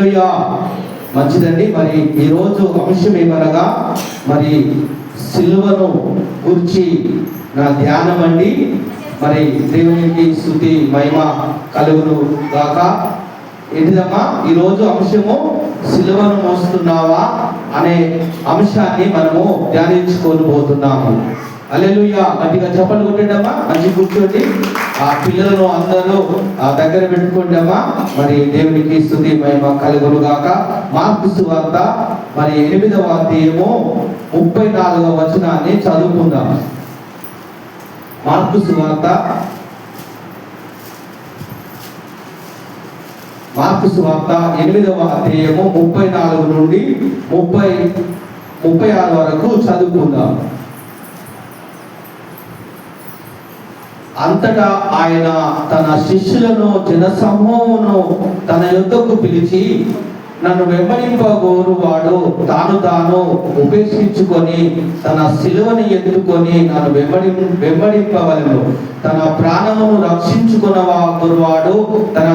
హల్లెలూయా. మంచిదండి. మరి ఈరోజు అంశం ఏమనగా మరి సిలువను గురించి నా ధ్యానం అండి. మరి దేవునికి స్తుతి మహిమ కలుగును గాక. ఏంటిదమ్మా ఈరోజు అంశము సిలువను మోస్తున్నావా అనే అంశాన్ని మనము ధ్యానించుకోబోతున్నాము. హల్లెలూయా. గట్టిగా చప్పట్లు కొట్టండమ్మా. మంచి కూర్చోండి. ఆ పిల్లలను అందరూ దగ్గర పెట్టుకోండమ్మా. మరి దేవునికి స్తుతి మహిమ కలుగును గాక. మార్కు సువార్త మరి 8వ అధ్యాయము 34వ వచనాన్ని చదువుకుందాం. మార్కు సువార్త 8వ అధ్యాయము 34 నుండి 36 వరకు చదువుకుందాం. అంతటా ఆయన తన శిష్యులను జనసమూహమును తన యొద్దకు పిలిచి, నన్ను వెంబడింపగోరువాడు తాను ఉపేక్షించుకొని తన సిలువను ఎత్తుకొని నన్ను వెంబడింపవలెను. తన ప్రాణమును రక్షించుకున్నవాడు తన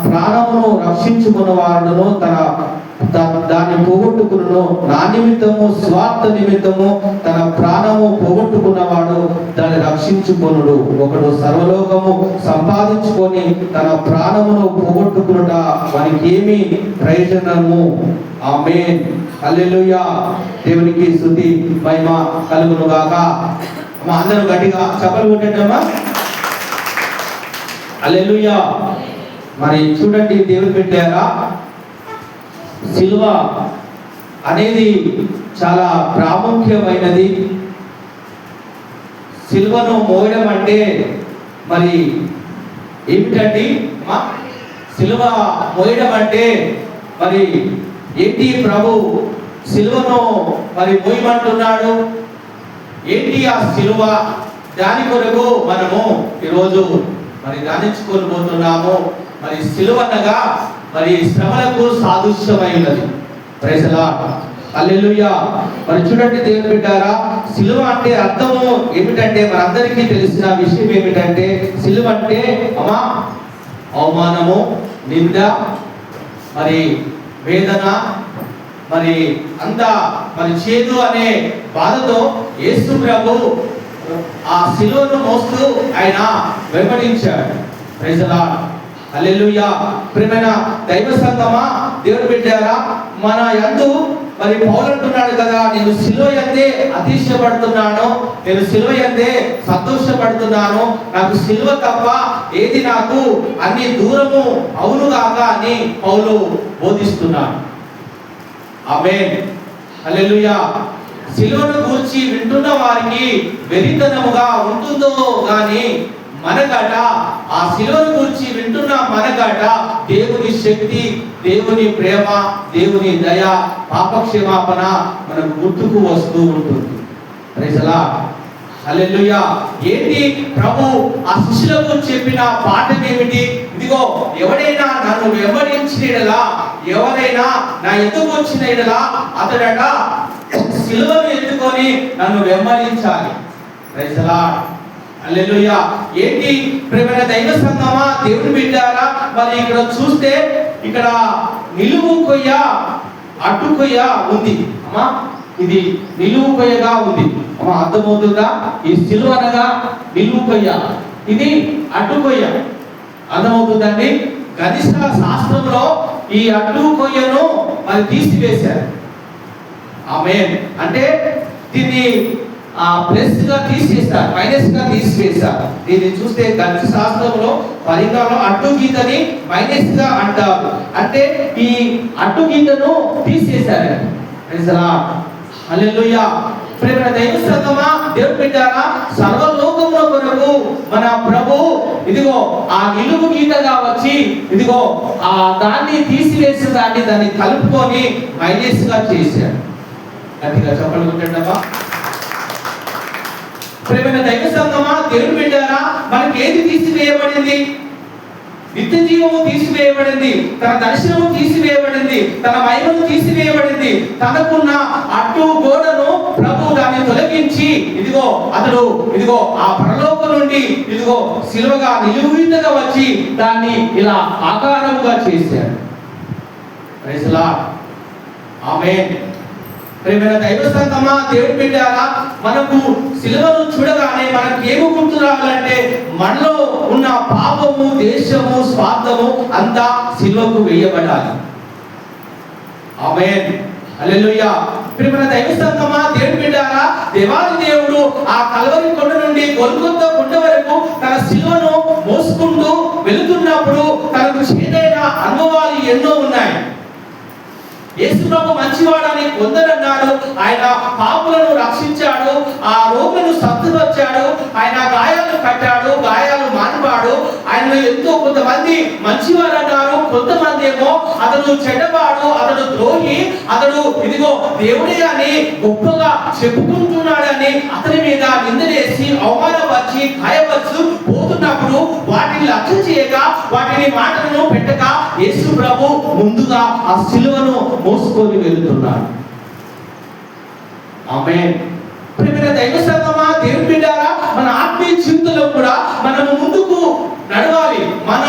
ప్రాణమును రక్షించుకున్నవాడును దాన్ని పోగొట్టుకును. నా నిమిత్తము స్వార్థ నిమిత్తము తన ప్రాణము పోగొట్టుకున్నవాడు దాన్ని రక్షించుకొనుడు. ఒకడు సర్వలోకము సంపాదించుకొని తన ప్రాణమును పోగొట్టుకునుట వానికి ఏమి ప్రయోజనము? ఆమేన్. హల్లెలూయా. దేవునికి స్తుతి మహిమ కలుగును గాక. మా అందరూ గట్టిగా చప్పట్లు కొట్టండమ్మా. హల్లెలూయా. మరి చూడండి దేవుని బిడ్డలారా, సిలువ అనేది చాలా ప్రాముఖ్యమైనది. సిలువను మోయడం అంటే మరి ఏమిటండి? సిలువ మోయడం అంటే మరి ఏంటి? ప్రభు సిలువను మరి మోయమంటున్నాడు. ఏంటి ఆ సిలువ? దాని కొరకు మనము ఈరోజు మరి ధ్యానించుకొని పోతున్నాము. మరి సిలువ అనగా మరి శ్రమలకు సాదృశ్యమై ఉన్నది. Praise the lord. హల్లెలూయా. మరి చూడండి దేవుని బిడ్డారా, సిలువ అంటే అర్థము ఏమిటంటే మనందరికీ తెలిసిన విషయం ఏమిటంటే సిలువ అంటే అవమానము, నింద, మరి వేదన, మరి మరి చేదు అనే బాధతో యేసు ప్రభు ఆ సిలువను మోస్తూ ఆయన వెంబడించాడు. Praise the lord. హల్లెలూయా. ప్రియమైన దైవ సంగమా, దేవుని బిడ్డలారా, మన యందు మరి పౌలు అంటున్నాడు కదా, నేను సిలువ యందే అతిశయపడుతున్నాను, నేను సిలువ యందే సంతోషపడుతున్నాను, నాకు సిలువ తప్ప ఏది నాకు అన్ని దూరము అవును గాక అని పౌలు బోధిస్తున్నాడు. ఆమేన్. హల్లెలూయా. సిలువను గురించి వింటున్న వారికి వెరితనముగా ఉంటుందో గాని మనకట ఆ సిలువను గురించి వింటున్న మనకట దేవుని శక్తి, దేవుని ప్రేమ, దేవుని దయ, పాపక్షమాపణ మనకు గుర్తుకు వస్తూ ఉంటుంది. Praise the lord. హల్లెలూయా. ఏంటి ప్రభు ఆ శిష్యులకు చెప్పిన పాఠం ఏమిటి? ఇదిగో, ఎవడైనా నన్ను వెంబడించిన యెడల, ఎవరైనా నా ఎదుగు వచ్చిన యెడల అతడట సిలువను ఎత్తుకొని నన్ను వెంబడించాలి. Praise the lord. హల్లెలూయా. ఏంటి ప్రియమైన దైవ సంగమా, దేవుని బిడ్డలారా, మరి ఇక్కడ చూస్తే ఇక్కడ నిలువు కొయ్య, అడ్డు కొయ్య ఉంది. అమ్మా, ఇది నిలువు కొయ్యగా ఉంది. అమ్మా, అర్థమవుతుందా? ఈ సిలువ అనగా నిలువు కొయ్య, ఇది అడ్డు కొయ్య. అర్థమవుతుందండి? గణిత శాస్త్రంలో ఈ అడ్డు కొయ్యను మరి తీసివేశారు. ఆమేన్. అంటే దీన్ని ప్లస్ గా తీసేస్తారు, మైనస్ గా తీసివేస్తారు. దీన్ని చూస్తే గణిత శాస్త్రంలో పరిగణలో అడ్డు గీతని మైనస్ గా అంటారు. అంటే ఈ అడ్డు గీతను తీసేశారు. Praise the lord. హల్లెలూయా. ప్రియమైన దైవ సంగమా, దేవుని బిడ్డలారా, సర్వలోకముల కొరకు మన ప్రభు ఇదిగో ఆ నిలువు గీతగా వచ్చి ఇదిగో ఆ దాన్ని తీసివేసి దాన్ని కలుపుకొని మైనస్ గా చేశాడు. గట్టిగా చప్పట్లు కొట్టండమ్మా. ప్రియమైన దైవ సంగమా, దేవుని బిడ్డలారా, మనకి ఏది తీసివేయబడింది? నిత్య జీవము తీసివేయబడింది, తన దర్శనము తీసివేయబడింది, తన మహిమను తీసివేయబడింది, తనకున్న అడ్డు గోడను ప్రభు దాన్ని తొలగించి అతడు ఆ పరలోకం నుండి సిలువగా నిలువుగా వచ్చి దాన్ని ఇలా ఆకారముగా చేశాడు. Praise lord. ఆమేన్. ప్రియమైన దైవ సంగమా, దేవుడి బిడ్డలారా, మనకు సిలువను చూడగానే మనకు ఏమి గుర్తు రావాలంటే మనలో ఉన్న పాపము, దేశము, స్వార్థము అంతా సిలువకు వేయబడాలి. ఆమేన్. హల్లెలూయా. ప్రియమైన దైవ సంగమా, దేవుడి బిడ్డలారా, దేవాది దేవుడు ఆ కల్వరి కొండ నుండి గొల్గొతా కొండ వరకు తన సిలువను మోసుకుంటూ వెళుతున్నప్పుడు తనకు చేదైన అనుభవాలు ఎన్నో ఉన్నాయి. యేసు ప్రభు మంచివాడని కొందరు అన్నారు. ఆయన పాపులను రక్షించాడు, ఆ రోగులను స్వస్థపరిచాడు, ఆయన గాయాలు కట్టాడు, గాయాలు మానివాడు. ఆయన ఎంతో కొంతమంది మంచివారు అన్నారు, కొంతమంది ఏమో అతడు చెడ్డవాడు, అతడు ద్రోహి, అతడు దేవుడే అని గొప్పగా చెప్పుకుంటున్నాడని అతని మీద నిందలేసి అవమానపరిచి గాయపరుచు పోతున్నప్పుడు వాటిని లక్ష్య చేయక, వాటిని మాటలను పెట్టక యేసు ప్రభు ముందుగా ఆ సిలువను మోసుకొని వెళ్తున్నాడు. ఆమేన్. ప్రియమైన దైవ సంగమా, దేవుని బిడ్డలారా, మన ఆత్మీయ జీవితంలో కూడా మనము ముందుకు నడవాలి. మన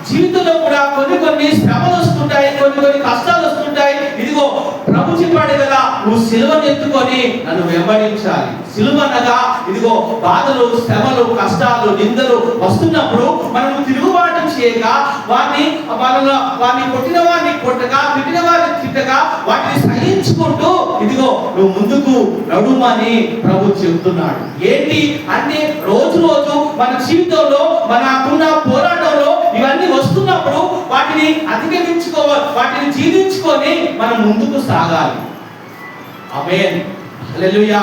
జీవితంలో కూడా కొన్ని శ్రమలు వస్తుంటాయి, కొన్ని కష్టాలు వస్తుంటాయి. ప్రభు చెప్పాడు కదా, నువ్వు సిలువను ఎత్తుకొని నన్ను వెంబడించాలి. సిలువ అనగా బాధలు, శ్రమలు, కష్టాలు, నిందలు వస్తున్నప్పుడు మనము తిరుగుబాటు చేయక, వారిని కొట్టిన వారిని కొట్టగా, తిట్టిన వారిని తిట్టగా, వాటిని సహించుకుంటూ నువ్వు ముందుకు నడుమని ప్రభు చెబుతున్నాడు. ఏంటి అంటే రోజు మన జీవితంలో, మనకున్న పోరాటంలో ఇవన్నీ వస్తున్నప్పుడు వాటిని అధిగమించుకోవాలి, వాటిని జీవించుకొని మనం ముందుకు సాగాలి. ఆమేన్. హల్లెలూయా.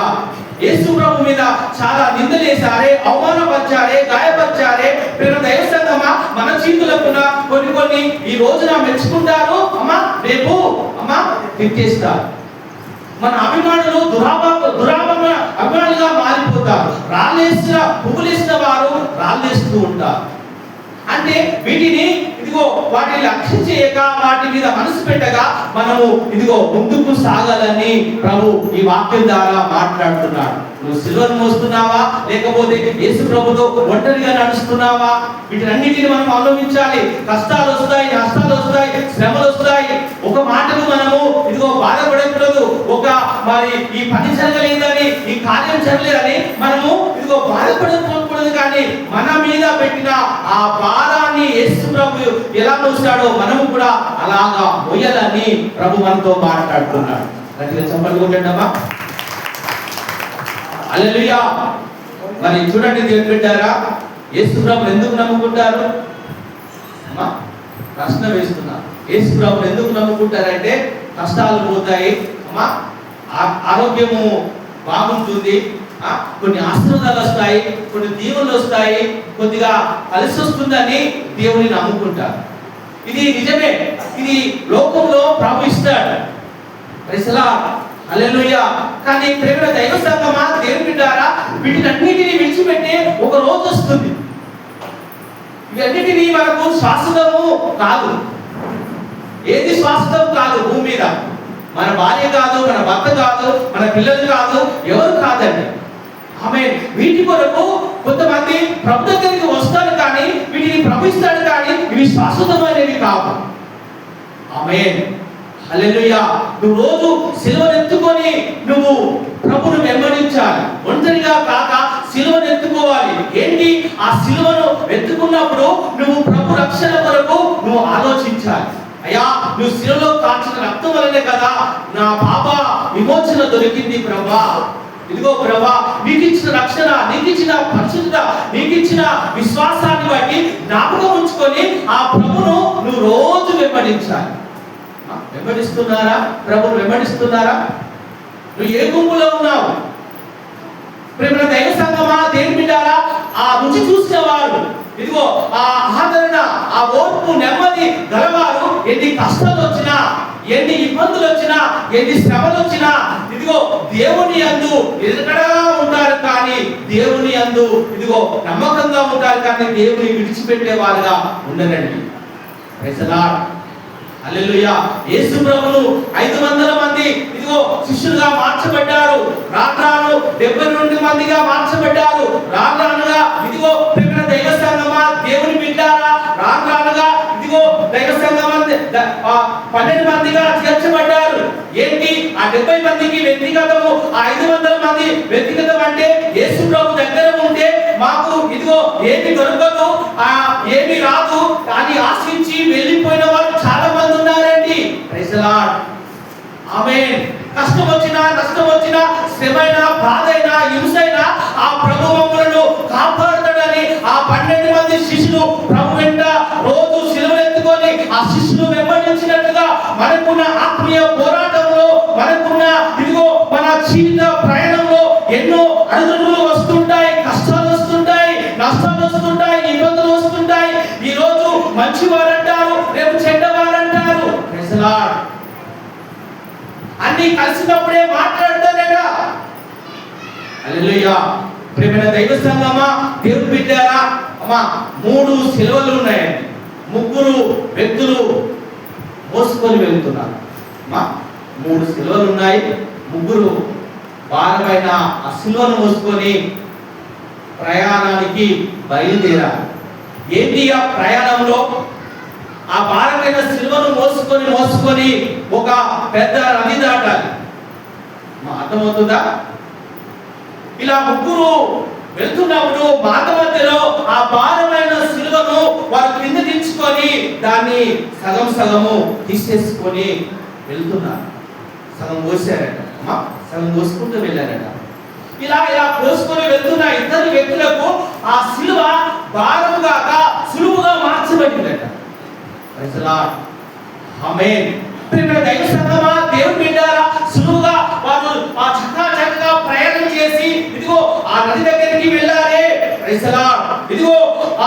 యేసు ప్రభు మీద చాలా నిందలేశారే, అవమానపరిచారే, గాయపరిచారే. ప్రియ దైవ సంగమా, మన జీవితంలో కొన్ని ఈ రోజున మెచ్చుకుంటారు, రేపు తిట్టేస్తారు. మన అభిమానులు అభిమానులుగా మారిపోతారు. రాళ్ళేసిన పువ్వులేసిన వారు రాళ్ళేస్తూ ఉంటారు. అంటే వీటిని వాటిని లక్ష్య చేయక, వాటి మీద మనసు పెట్టగా మనము ముందుకు సాగాలని ప్రభు ఈ వాక్యం ద్వారా మాట్లాడుతున్నాడు. నువ్వు సిలువను మోస్తున్నావా, లేకపోతే యేసు ప్రభుతో ఒంటరిగా నడుస్తున్నావా? వీటినన్నిటిని మనం ఆలోచించాలి. కష్టాలు వస్తాయి, నష్టాలు వస్తాయి, శ్రమలు వస్తాయి. ఒక మాటకు మనము బాధపడకూడదు. మరి ఈ పని జరగలేదని, ఈ కార్యం జరగలేదని మనము బాధపడకూడదు. కానీ మన మీద పెట్టిన ఆ భారాన్ని యేసు ప్రభు ఎలా మోసాడో మనము కూడా అలాగా మోయాలని ప్రభు మనతో మాట్లాడుతున్నాడు. గట్టిగా చప్పట్లు కొట్టండమ్మా. హల్లెలూయా. మరి చూడండి దేవుని బిడ్డలారా, యేసు ప్రభువుని ఎందుకు నమ్ముకుంటారు? ప్రశ్న వేస్తున్నారు. యేసు ప్రభువుని ఎందుకు నమ్ముకుంటారంటే కష్టాలు పోతాయి, ఆరోగ్యము బాగుంటుంది, కొన్ని ఆశీర్వాదాలు వస్తాయి, కొన్ని దీవెనలు వస్తాయి, కొద్దిగా కలిసి వస్తుందని దేవుని నమ్ముకుంటారు. ఇది నిజమే, ఇది లోకంలో ప్రభు ఇస్తాడు. Praise Lord. హల్లెలూయా. కానీ ప్రియమైన దైవ సంగమా, దేవుని బిడ్డలారా, వీటినన్నిటిని విడిచిపెట్టే ఒక రోజు వస్తుంది. ఇవన్నిటినీ మనకు శాశ్వతము కాదు. ఏది శాశ్వతం కాదు భూమి మీద. మన భార్య కాదు, మన భర్త కాదు, మన పిల్లలు కాదు, ఎవరు కాదండి. ఆమేన్. వీటి కొరకు కొంతమంది ప్రభు దగ్గరికి వస్తారు, కానీ వీటిని ప్రవహిస్తాడు, కానీ ఇవి శాశ్వతమైనవి కావు. ఆమేన్. హల్లెలూయా. నువ్వు రోజు సిలువను ఎత్తుకొని నువ్వు ప్రభువును వెంబడించాలి. ఒంటరిగా కాక సిలువను ఎత్తుకోవాలి. ఏంటి ఆ సిలువను ఎత్తుకున్నప్పుడు నువ్వు ప్రభు రక్షణ కొరకు నువ్వు ఆలోచించాలి. అయ్యా, నువ్వు సిలువలో కాచిన రక్తం వల్లనే కదా నా పాప విమోచన దొరికింది ప్రభా. ప్రభా, నీకు ఇచ్చిన రక్షణ, నీకు ఇచ్చిన పరిశుద్ధత, నీకు ఇచ్చిన విశ్వాసాన్ని బట్టి జ్ఞాపకం ఉంచుకొని ఆ ప్రభును నువ్వు రోజు వెంబడించాలి. వెంబడిస్తున్నారా? ప్రభువును వెంబడిస్తున్నారా? నువ్వు ఏ గుంపులో ఉన్నావు? ప్రియమైన దైవ సంగమా, దేవుని బిడ్డలారా, ఆ రుచి చూసిన వారు, ఆ ఆదరణ, ఆ ఓర్పు, నెమ్మది గలవారు ఎన్ని కష్టాలు వచ్చినా, ఎన్ని ఇబ్బందులు వచ్చినా, ఎన్ని శ్రమలు వచ్చినా దేవుని యందు ఎదుకడా ఉంటారు, కానీ దేవుని యందు నమ్మకంగా ఉంటారు, కానీ దేవుని విడిచిపెట్టే వారుగా ఉండరండి. Praise the lord. Hallelujah. Yesu ప్రభువు 500 మంది ఇదిగో శిష్యులుగా మార్చబడ్డారు. రాను 72 మందిగా మార్చబడ్డారు. రానుగా ఇదిగో ప్రియమైన దైవ సంఘమా, దేవుని బిడ్డారా, రానుగా ఇదిగో దైవ సంఘం 12 మందిగా చేర్చబడ్డారు. ఏంటి ఆ 70 మందికి వ్యక్తిగతము, ఆ 500 మంది వ్యక్తిగతం అంటే యేసు ప్రభు దగ్గర ఉంటే మాకు ఇదిగో ఏమి దొరకదు, ఏమి రాదు అని ఆశించి వెళ్ళిపోయిన వారు చాలా మంది ఉన్నారండి. Praise the lord. ఆమేన్. కష్టం వచ్చినా, నష్టం వచ్చినా, శ్రమైనా, బాధైనా, హింసైనా ఆ ప్రభు మమ్మలను కాపాడుతాడని ఆ 12 మంది శిష్యులు ప్రభు వెంట రోజు సిలువెత్తుకొని ఆ శిష్యులు వెంబడించినట్టుగా మనకున్న ఆత్మీయ పోరాటంలో, మనకున్న ఇదిగో మన జీవిత ప్రయాణంలో ఎన్నో అడుగులు వస్తుంటాయి, కష్టాలు వస్తుంటాయి, నష్టాలు వస్తుంటాయి, ఇబ్బందులు వస్తుంటాయి. ఈ రోజు మంచివారంటారు, రేపు చెడ్డవారంటారు. Praise the lord. అన్ని కలిసినప్పుడే మాట్లాడతారేగా. హల్లెలూయా. ప్రియమైన దైవ సంఘమా, దేవుని బిడ్డారా, అమ్మా 3 సిలువలు ఉన్నాయండి. 3 వ్యక్తులు మోసుకొని వెళ్తున్నారు. అమ్మా 3 సిలువలు ఉన్నాయి. 3 భారమైన ఆ సిలువను మోసుకొని ప్రయాణానికి బయలుదేరారు. ఏంటి ఆ ప్రయాణంలో? ఆ భారమైన సిలువను మోసుకొని ఒక పెద్ద నది దాటాలి. అర్థమవుతుందా? ఇలా 3 వెళ్తున్నప్పుడు మార్గ మధ్యలో ఆ భారమైన సిలువను వారు కింద దించుకొని దాన్ని సగము తీసేసుకొని వెళ్తున్నారు. సగం మోసారట, సగం మోసుకుంటూ వెళ్ళారట. ఇలా కోసుకొని వెళ్తున్న 2 వ్యక్తులకు ఆ సిలువ భారముగా సులువుగా మార్చబడిందట. Praise the lord. ఆమేన్. ప్రియమైన దైవ సంఘమా, దేవుని బిడ్డారా, సులువుగా వారు ఆ చక్కగా ప్రయాణం చేసి ఇదిగో ఆ నది దగ్గరికి వెళ్ళారే. Praise the lord. ఇదిగో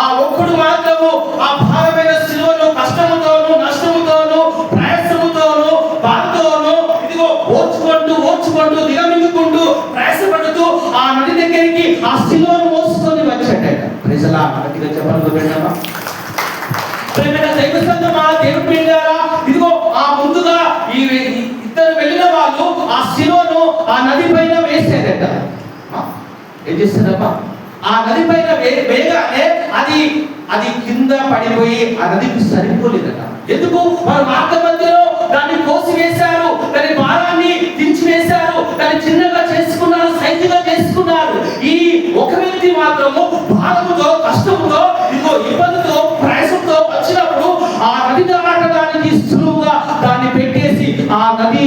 ఆ ఒక్కడు మాత్రము ఆ భారమైన సిలువను కష్టముతోను, నష్టముతోను, ప్రయాసముతోను, బాధతోను ఇదిగో ఓర్చుకుంటూ దిగమింగుకుంటూ ప్రయాసపడుతూ ఆ నది దగ్గరికి ఆ సిలువను మోసుకొని వచ్చాడట. Praise the lord. గట్టిగా చెప్పండి. ప్రియమైన దైవ సంఘమా, దేవుని బిడ్డారా, ఇదిగో ఆ ముందుగా ఈ 2 వెళ్ళిన వాళ్ళు ఆ సిలువను ఆ నది పైన వేసారట. ఏం చేస్తారమ్మా? ఆ నది పైన వేయగానే అది కింద పడిపోయి ఆ నదికి సరిపోలేదట. ఎందుకు? వారు మార్గ మధ్యలో దాన్ని కోసి వేశారు, దాని భారాన్ని దించి వేశారు, దాన్ని చిన్నగా చేసుకున్నారు, సైజుగా చేసుకున్నారు. ఈ ఒక వ్యక్తి మాత్రము భారముతో, కష్టముతో, ఇదిగో ఇబ్బందితో, ప్రయాసంతో వచ్చినప్పుడు ఆ నది దాటడానికి సులువుగా దాన్ని పెట్టేసి ఆ నది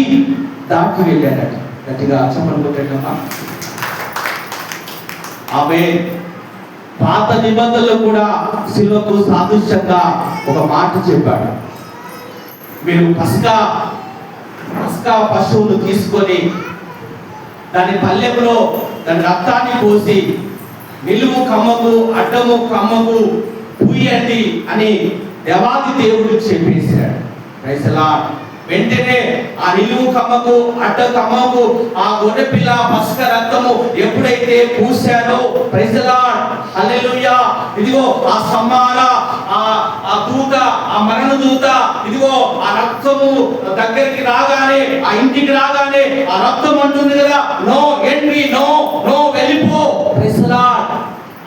దాటి వెళ్ళారట. గట్టిగా చెప్పండి పెట్టమ్మా. ఆమేన్. పాత నిబంధనలు కూడా సిలువకు సాదృశ్యంగా ఒక మాట చెప్పాడు. మీరు పస్కా పశువును తీసుకొని దాని పల్లెములో దాని రక్తాన్ని పోసి నిలువు కమ్మకు, అడ్డము కమ్మకు పూయండి అని దేవాది దేవుడు చెప్పేశాడు. Praise the lord. వెంటనే ఆ నిలువు కమ్మకు, అడ్డ కమ్మకు ఆ గొర్రె పిల్ల పస్క రక్తము ఎప్పుడైతే పూసారో, ప్రైజ్ ది లార్డ్, హల్లెలూయా, ఇదిగో ఆ సంహార ఆ దూత, ఆ మరణ దూత ఇదిగో ఆ రక్తము దగ్గరికి రాగానే, ఆ ఇంటికి రాగానే ఆ రక్తం అంటుంది కదా, నో ఎంట్రీ, నో వెళ్ళిపో. Praise the lord.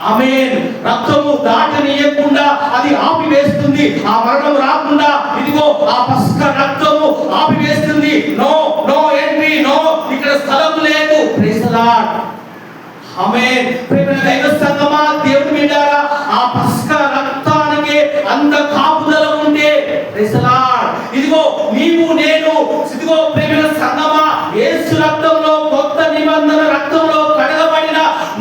ఆమేన్. రక్తము దాటనీయకుండా అది ఆపివేస్తుంది. ఆ మరణం రాకుండా ఇదిగో ఆ పస్క రక్తము ఆపివేస్తుంది. నో ఎంట్రీ, ఇక్కడ స్థలం లేదు. Praise the lord. ఆమేన్. ప్రియమైన దైవ సంఘమా, దేవుని బిడ్డారా, ఆ పస్క రక్తానికి అంత కాపుదల ఉంటే, ప్రైజ్ ది లార్డ్, ఇదిగో నీవు నేను ఇదిగో ప్రియమైన సంఘమా, యేసు రక్తంలో, కొత్త నిబంధన రక్తంలో కడగబడిన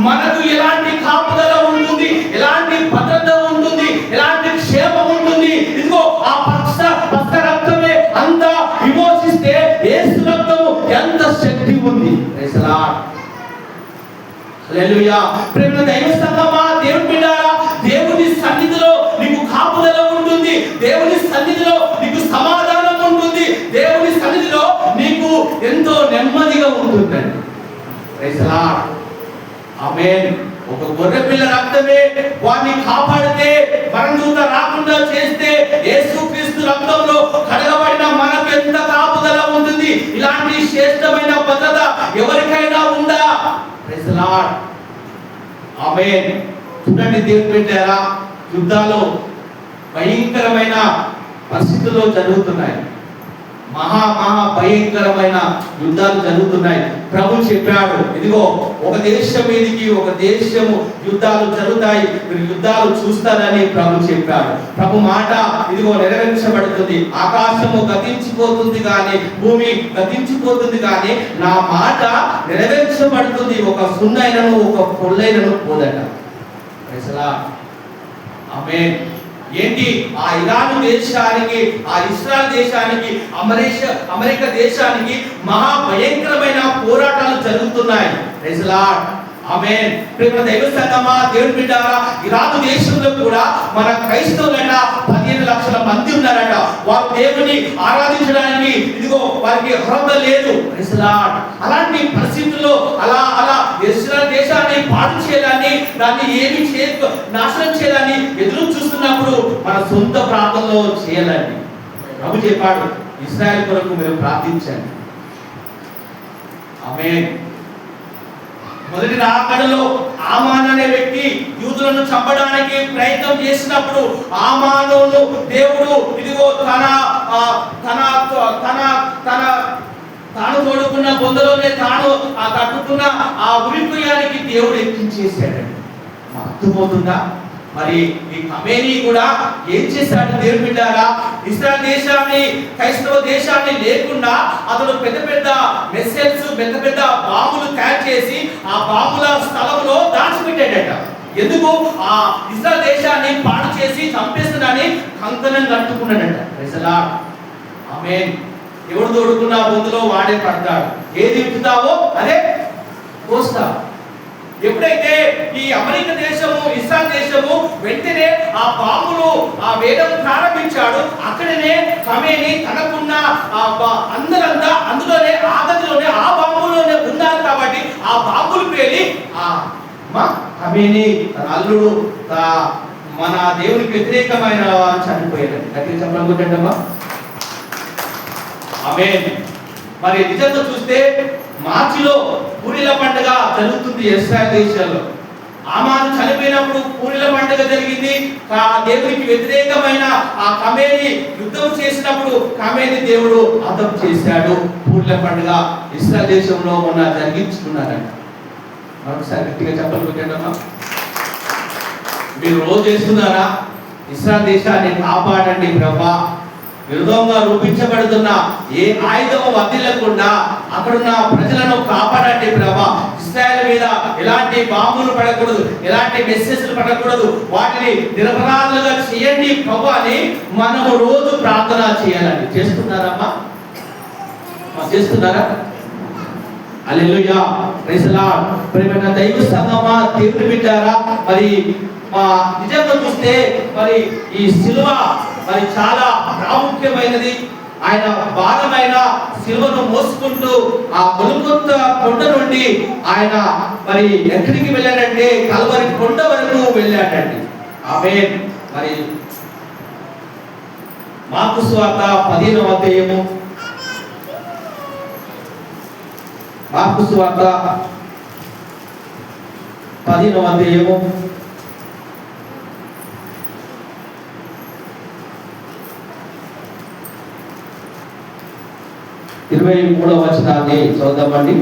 మనకు ఎలాంటి కాపుదల ఉంటుంది, ఎలాంటి భద్రత ఉంటుంది, ఎలాంటి క్షేమం ఉంటుంది. ఇదిగో ఆ పస్క రక్తమే అంత విమోచిస్తే యేసు రక్తము ఎంత శక్తి ఉంది. Praise the lord. హల్లెలూయా. ప్రియమైన దైవ సంఘమా, దేవుని బిడ్డారా, దేవుని సన్నిధిలో నీకు కాపుదల ఉంటుంది, దేవుని సన్నిధిలో నీకు సమాధానం ఉంటుంది, దేవుని సన్నిధిలో నీకు ఎంతో నెమ్మదిగా ఉంటుందండి. Praise the lord. ఆమేన్. ఒక గొర్రె పిల్ల రక్తమే వారిని కాపాడితే, మరణదూత రాకుండా చేస్తే, యేసుక్రీస్తు రక్తంలో కడగబడి శ్రేష్టమైన భద్రత ఎవరికైనా ఉందా? Praise the lord. ఆమేన్. చూడండి దేవుని బిడ్డలారా, యుద్ధాలు భయంకరమైన పరిస్థితుల్లో జరుగుతున్నాయి. మహా భయంకరమైన యుద్ధాలు జరుగుతున్నాయి. ప్రభు చెప్పాడు, ఇదిగో ఒక దేశం మీదకి ఒక దేశము యుద్ధాలు జరుగుతాయి, మీరు యుద్ధాలు చూస్తారని ప్రభు చెప్పాడు. ప్రభు మాట ఇదిగో నెరవేర్చబడుతుంది. ఆకాశము గతించిపోతుంది కానీ, భూమి గతించిపోతుంది కానీ నా మాట నెరవేర్చబడుతుంది. ఒక సున్నైనను ఒక పొల్లైనను పోదట. Praise the lord. ఆమేన్. ఏంటి? ఆ ఇరాన్ దేశానికి, ఆ ఇస్రాయల్ దేశానికి, అమెరికా దేశానికి మహా భయంకరమైన పోరాటాలు జరుగుతున్నాయి. Praise the lord. ఆమేన్. ప్రియమైన దైవ సంగమా, దేవుని బిడ్డలారా, ఇరాన్ దేశంలో కూడా మన క్రైస్తవులట 15 లక్షల మంది ఉన్నారట. వారు దేవుని ఆరాధించడానికి ఇదిగో వారికి అర్హత లేదు. Praise the lord. అలాంటి పరిస్థితుల్లో అలా ఇస్రాయల్ దేశాన్ని పాడు చేయాలని, దాన్ని ఏమి నాశనం చేయాలని ఎదురు చూస్తున్నప్పుడు మన సొంత ప్రాంతంలో చేయాలని ప్రభు చెప్పాడు, ఇశ్రాయేలు కొరకు మీరు ప్రార్థించండి. ఆమేన్. మొదటి రాకడలో ఆమాన్ అనే వ్యక్తి యూదులను చంపడానికి ప్రయత్నం చేసినప్పుడు ఆమానును దేవుడు ఇదిగో తాను తోడుకున్న బొందలోనే తాను కట్టుకున్న ఆ ఉరికుయానికి దేవుడు ఎక్కించేశాడండి. అర్థమవుతుందా? మరి ఈ ఖమేనీ కూడా ఏం చేశాడు దేవుని బిడ్డలారా? ఇశ్రాయేల్ దేశాన్ని, క్రైస్తవ దేశాన్ని లేకుండా అతడు పెద్ద మెసేజ్ పెద్ద బాంబులు తయారు చేసి ఆ బాంబుల స్థలంలో దాచిపెట్టాడట. ఎందుకు? ఆ ఇశ్రాయేల్ దేశాన్ని పాడు చేసి చంపేస్తుందని కంకణం కట్టుకున్నాడట. Praise the lord. ఆమేన్. ఎవడు తోడుకున్నా బొందులో వాడే పడతాడు. ఏది విప్పుతావో అదే కోస్తావు. ఎప్పుడైతే ఈ అమెరికా దేశము, ఇస్రాయల్ దేశము వెంటనే ఆ బాంబులు వేయడం ప్రారంభించాడు, అక్కడనే ఖమేనీ తనకున్న అందరంతా అందులోనే గదిలోనే ఆ బాంబులోనే ఉన్నారు. కాబట్టి ఆ బాంబులు పేలి ఖమేనీ తన అల్లుడు మన దేవునికి వ్యతిరేకమైన చనిపోయాడు. దగ్గర చెప్పాలనుకుంటాడమ్మా. ఆమేన్. మరి నిజంగా చూస్తే మార్చిలో పూరీల పండుగ జరుగుతుంది ఇశ్రాయేల్ దేశంలో. ఆమాను చనిపోయినప్పుడు పూరీల పండుగ జరిగింది. దేవునికి వ్యతిరేకమైన ఆ ఖమేనీ యుద్ధం చేసినప్పుడు ఖమేనీ దేవుడు అంతం చేశాడు. పూరీల పండుగ ఇశ్రాయేల్ దేశంలో మొన్న జరిగించుకున్నారంట. మరొకసారి గట్టిగా చెప్పాలనుకుంటున్నామా? మీరు రోజు చేస్తున్నారా? ఇశ్రాయేల్ దేశాన్ని కాపాడండి ప్రభా. విరుద్ధంగా రూపించబడుతున్న ఏ ఆయుధం వర్ధిల్లకుండా అక్కడున్న ప్రజలను కాపాడండి ప్రభా. ఇశ్రాయేలు మీద ఎలాంటి బాంబులు పడకూడదు, ఎలాంటి మెసేజ్లు పడకూడదు, వాటిని నిరపరాధులుగా చేయండి ప్రభా అని మనము రోజు ప్రార్థన చేయాలండి. చేస్తున్నారమ్మా? చేస్తున్నారా? హల్లెలూయా. Praise the lord. ప్రియమైన దైవ సంగమా, దేవుని బిడ్డలారా, మరి నిజంగా చూస్తే మరి ఈ సిలువ మరి చాలా ప్రాముఖ్యమైనది. ఆయన భారమైన సిలువను మోసుకుంటూ ఆ గొల్గొతా కొండ నుండి ఆయన మరి ఎక్కడికి వెళ్ళాడంటే కల్వరి కొండ వరకు వెళ్ళాడండి. ఆమేన్. మరి మార్కు సువార్త 15వ అధ్యాయము, మార్కు సువార్త 15వ అధ్యాయము 23వ వచనాన్ని చదువుదామండి.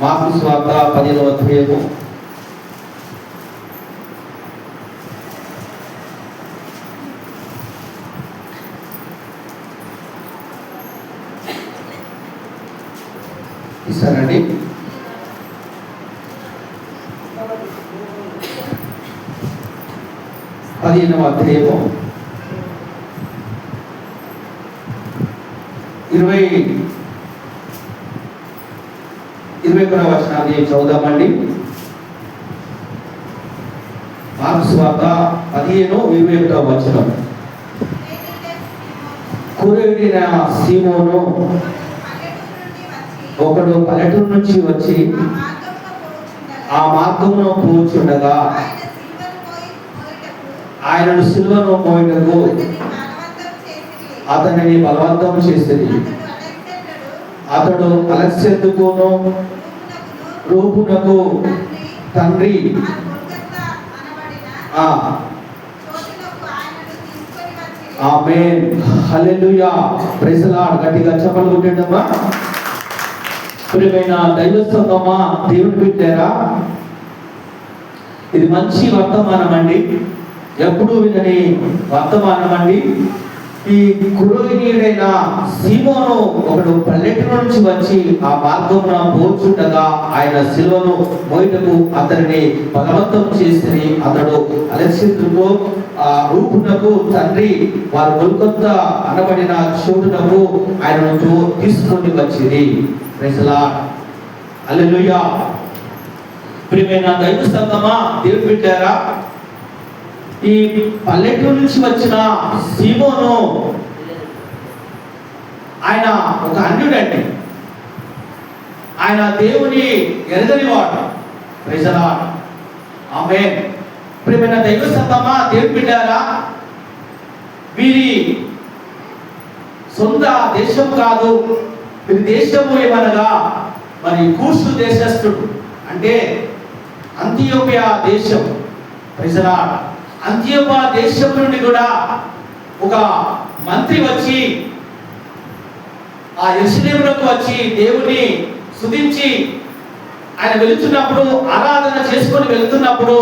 మార్కు సువార్త 15వ అధ్యాయము 15వ అధ్యాయము 21వ వచనాన్ని చదువుదామండి. మార్కు సువార్త 15:21వ వచనం. కురేడిన సీమోను ఒకడు పల్లెటూరు నుంచి వచ్చి ఆ మార్గమును పోచుండగా ఆయనను సిలువను మోయుటకు అతనిని బలవంతం చేసిరి. అతడు అలెగ్జాంద్రుకును రూపునకు తండ్రి ఆమేన్, హల్లెలూయా, ప్రైజ్ ది లార్డ్. గట్టిగా చప్పట్లు కొట్టండమ్మా. ప్రియమైన దైవ సంఘమా, దేవుని బిడ్డలారా, ఇది మంచి వర్తమానం అండి, ఎప్పుడు వినని వర్తమానం అండి. ఈ కురోనీయుడైన సీమోను ఒకడు పల్లెటూరు నుంచి వచ్చి ఆ మార్గమున పోచుండగా ఆయన సిలువను మోయుటకు అతనిని బలవంతం చేసి అతడు అలెగ్జాంద్రుకు ఆ రూపునకు తండ్రి వారు గొల్గొతా అనబడిన చోటునకు ఆయనను తీసుకొని వచ్చింది. ప్రైజ్ ది లార్డ్, హల్లెలూయా. ప్రియమైన దైవ సంఘమా, దేవుని బిడ్డలారా, ఈ పల్లెటూరు నుంచి వచ్చిన సీమోను ఆయన ఒక అన్యుడండి. ఆయన దేవుని ఎరగనివాడు. ప్రైజ్ ది లార్డ్, ఆమేన్. ప్రియమైన దైవ సంఘమా, దేవుని బిడ్డలారా, వీరి సొంత దేశం కాదు, వీరి దేశము ఏమనగా మరి కూషు దేశస్థుడు, అంటే అంతియోపియా దేశం. Praise the lord. అంతియోపియా దేశం నుండి కూడా ఒక మంత్రి వచ్చి ఆ యెరూషలేమునకు వచ్చి దేవుని స్తుతించి ఆయన వెళ్తున్నప్పుడు, ఆరాధన చేసుకొని వెళ్తున్నప్పుడు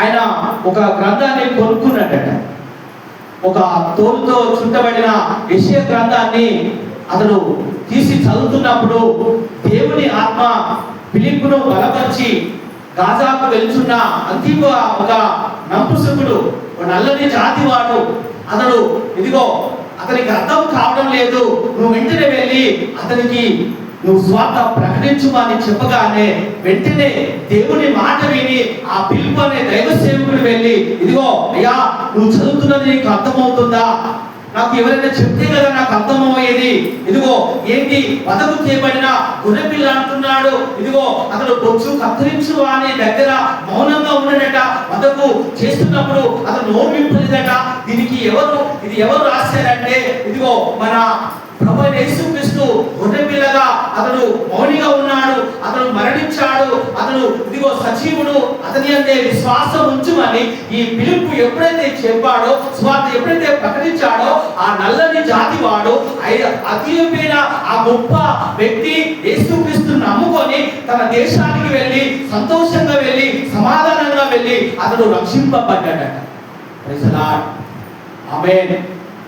ఆయన ఒక గ్రంథాన్ని కొనుక్కున్నాడట. ఒక తోలుతో చుట్టబడిన యెషయా గ్రంథాన్ని అతడు తీసి చదువుతున్నప్పుడు దేవుని ఆత్మ ఫిలిప్పును బలపరిచి గాజాకు వెళ్తున్న అంతియోపియా ఒక నపుంసకుడు, ఒక నల్లని జాతివాడు, అతడు ఇదిగో అతనికి అర్థం కావడం లేదు, నువ్వు వెంటనే వెళ్ళి అతనికి నువ్వు స్వార్థ ప్రకటించుమని చెప్పగానే వెంటనే దేవుని మాట విని ఆ ఫిలిప్పు అనే దైవ సేవకుడు వెళ్ళి, ఇదిగో అయ్యా, నువ్వు చదువుతున్నది నీకు అర్థమవుతుందా? నాకు ఎవరైనా చెప్తే కదా నాకు అర్థమయ్యేది. ఇదిగో ఏంటి వదకు చేయబడిన గొర్రెపిల్ల అంటున్నాడు. ఇదిగో అతడు బొచ్చు కత్తిరించు అనే దగ్గర మౌనంగా ఉన్నాడట. వదకు చేస్తున్నప్పుడు అతను నోరు విప్పలేదట. ఇది ఎవరు రాశారంటే ఇదిగో మన ప్రభు యేసుక్రీస్తు గొర్రెపిల్లగా అతడు మౌనిగా ఉన్నాడు, అతడు మరణించాడు, అతడు ఇదిగో సజీవుడు, అతని అందే విశ్వాసం ఉంచుమని ఈ ఫిలిప్పు ఎప్పుడైతే చెప్పాడో, స్వార్థ ఎప్పుడైతే ప్రకటించాడో, ఆ నల్లని జాతి వాడు అతియోపియా ఆ గొప్ప వ్యక్తి యేసుక్రీస్తును నమ్ముకొని తన దేశానికి వెళ్ళి సంతోషంగా వెళ్ళి సమాధానంగా వెళ్ళి అతడు రక్షింపబడ్డాడట. ప్రైజ్ ది లార్డ్, ఆమేన్.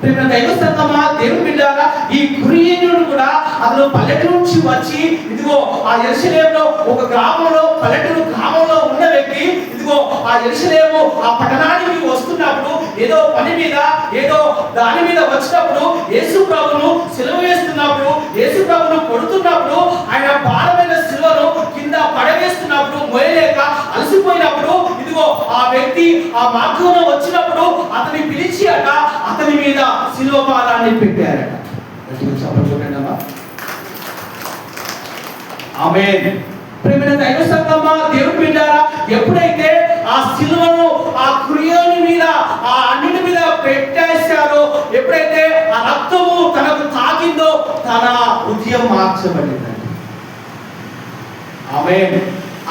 ప్రియమైన దైవ సంఘమా, దేవుని బిడ్డలారా, ఈ కురియనుడు కూడా అతను పల్లెటూరు నుంచి వచ్చి ఇదిగో ఆ యెరూషలేములో ఒక గ్రామంలో, పల్లెటూరు గ్రామంలో ఉన్న వ్యక్తి ఇదిగో ఆ యెరూషలేము ఆ పట్టణానికి వస్తున్నప్పుడు ఏదో పని మీద ఏదో దాని మీద వచ్చినప్పుడు యేసు ప్రభువును సిలువ వేస్తున్నప్పుడు, యేసు ప్రభువును కొడుతున్నప్పుడు, ఆయన భారమైన సిలువను కింద పడవేస్తున్నప్పుడు మోయలేక అలసిపోయినప్పుడు ఇదిగో ఆ వ్యక్తి ఆ మార్గంలో వచ్చినప్పుడు అతని పిలిచి అతని మీద సిలువ భారాన్ని పెట్టారట. ఆమేన్. ప్రియమైన దైవ సంఘమా, దేవుని బిడ్డలారా, ఎప్పుడైతే ఆ సిలువను ఆ కురియని మీద ఆ అన్నిటి మీద పెట్టేశారో, ఎప్పుడైతే ఆ రక్తము తనకు తాకిందో తన హృదయం మార్చబడిందండి. ఆమేన్.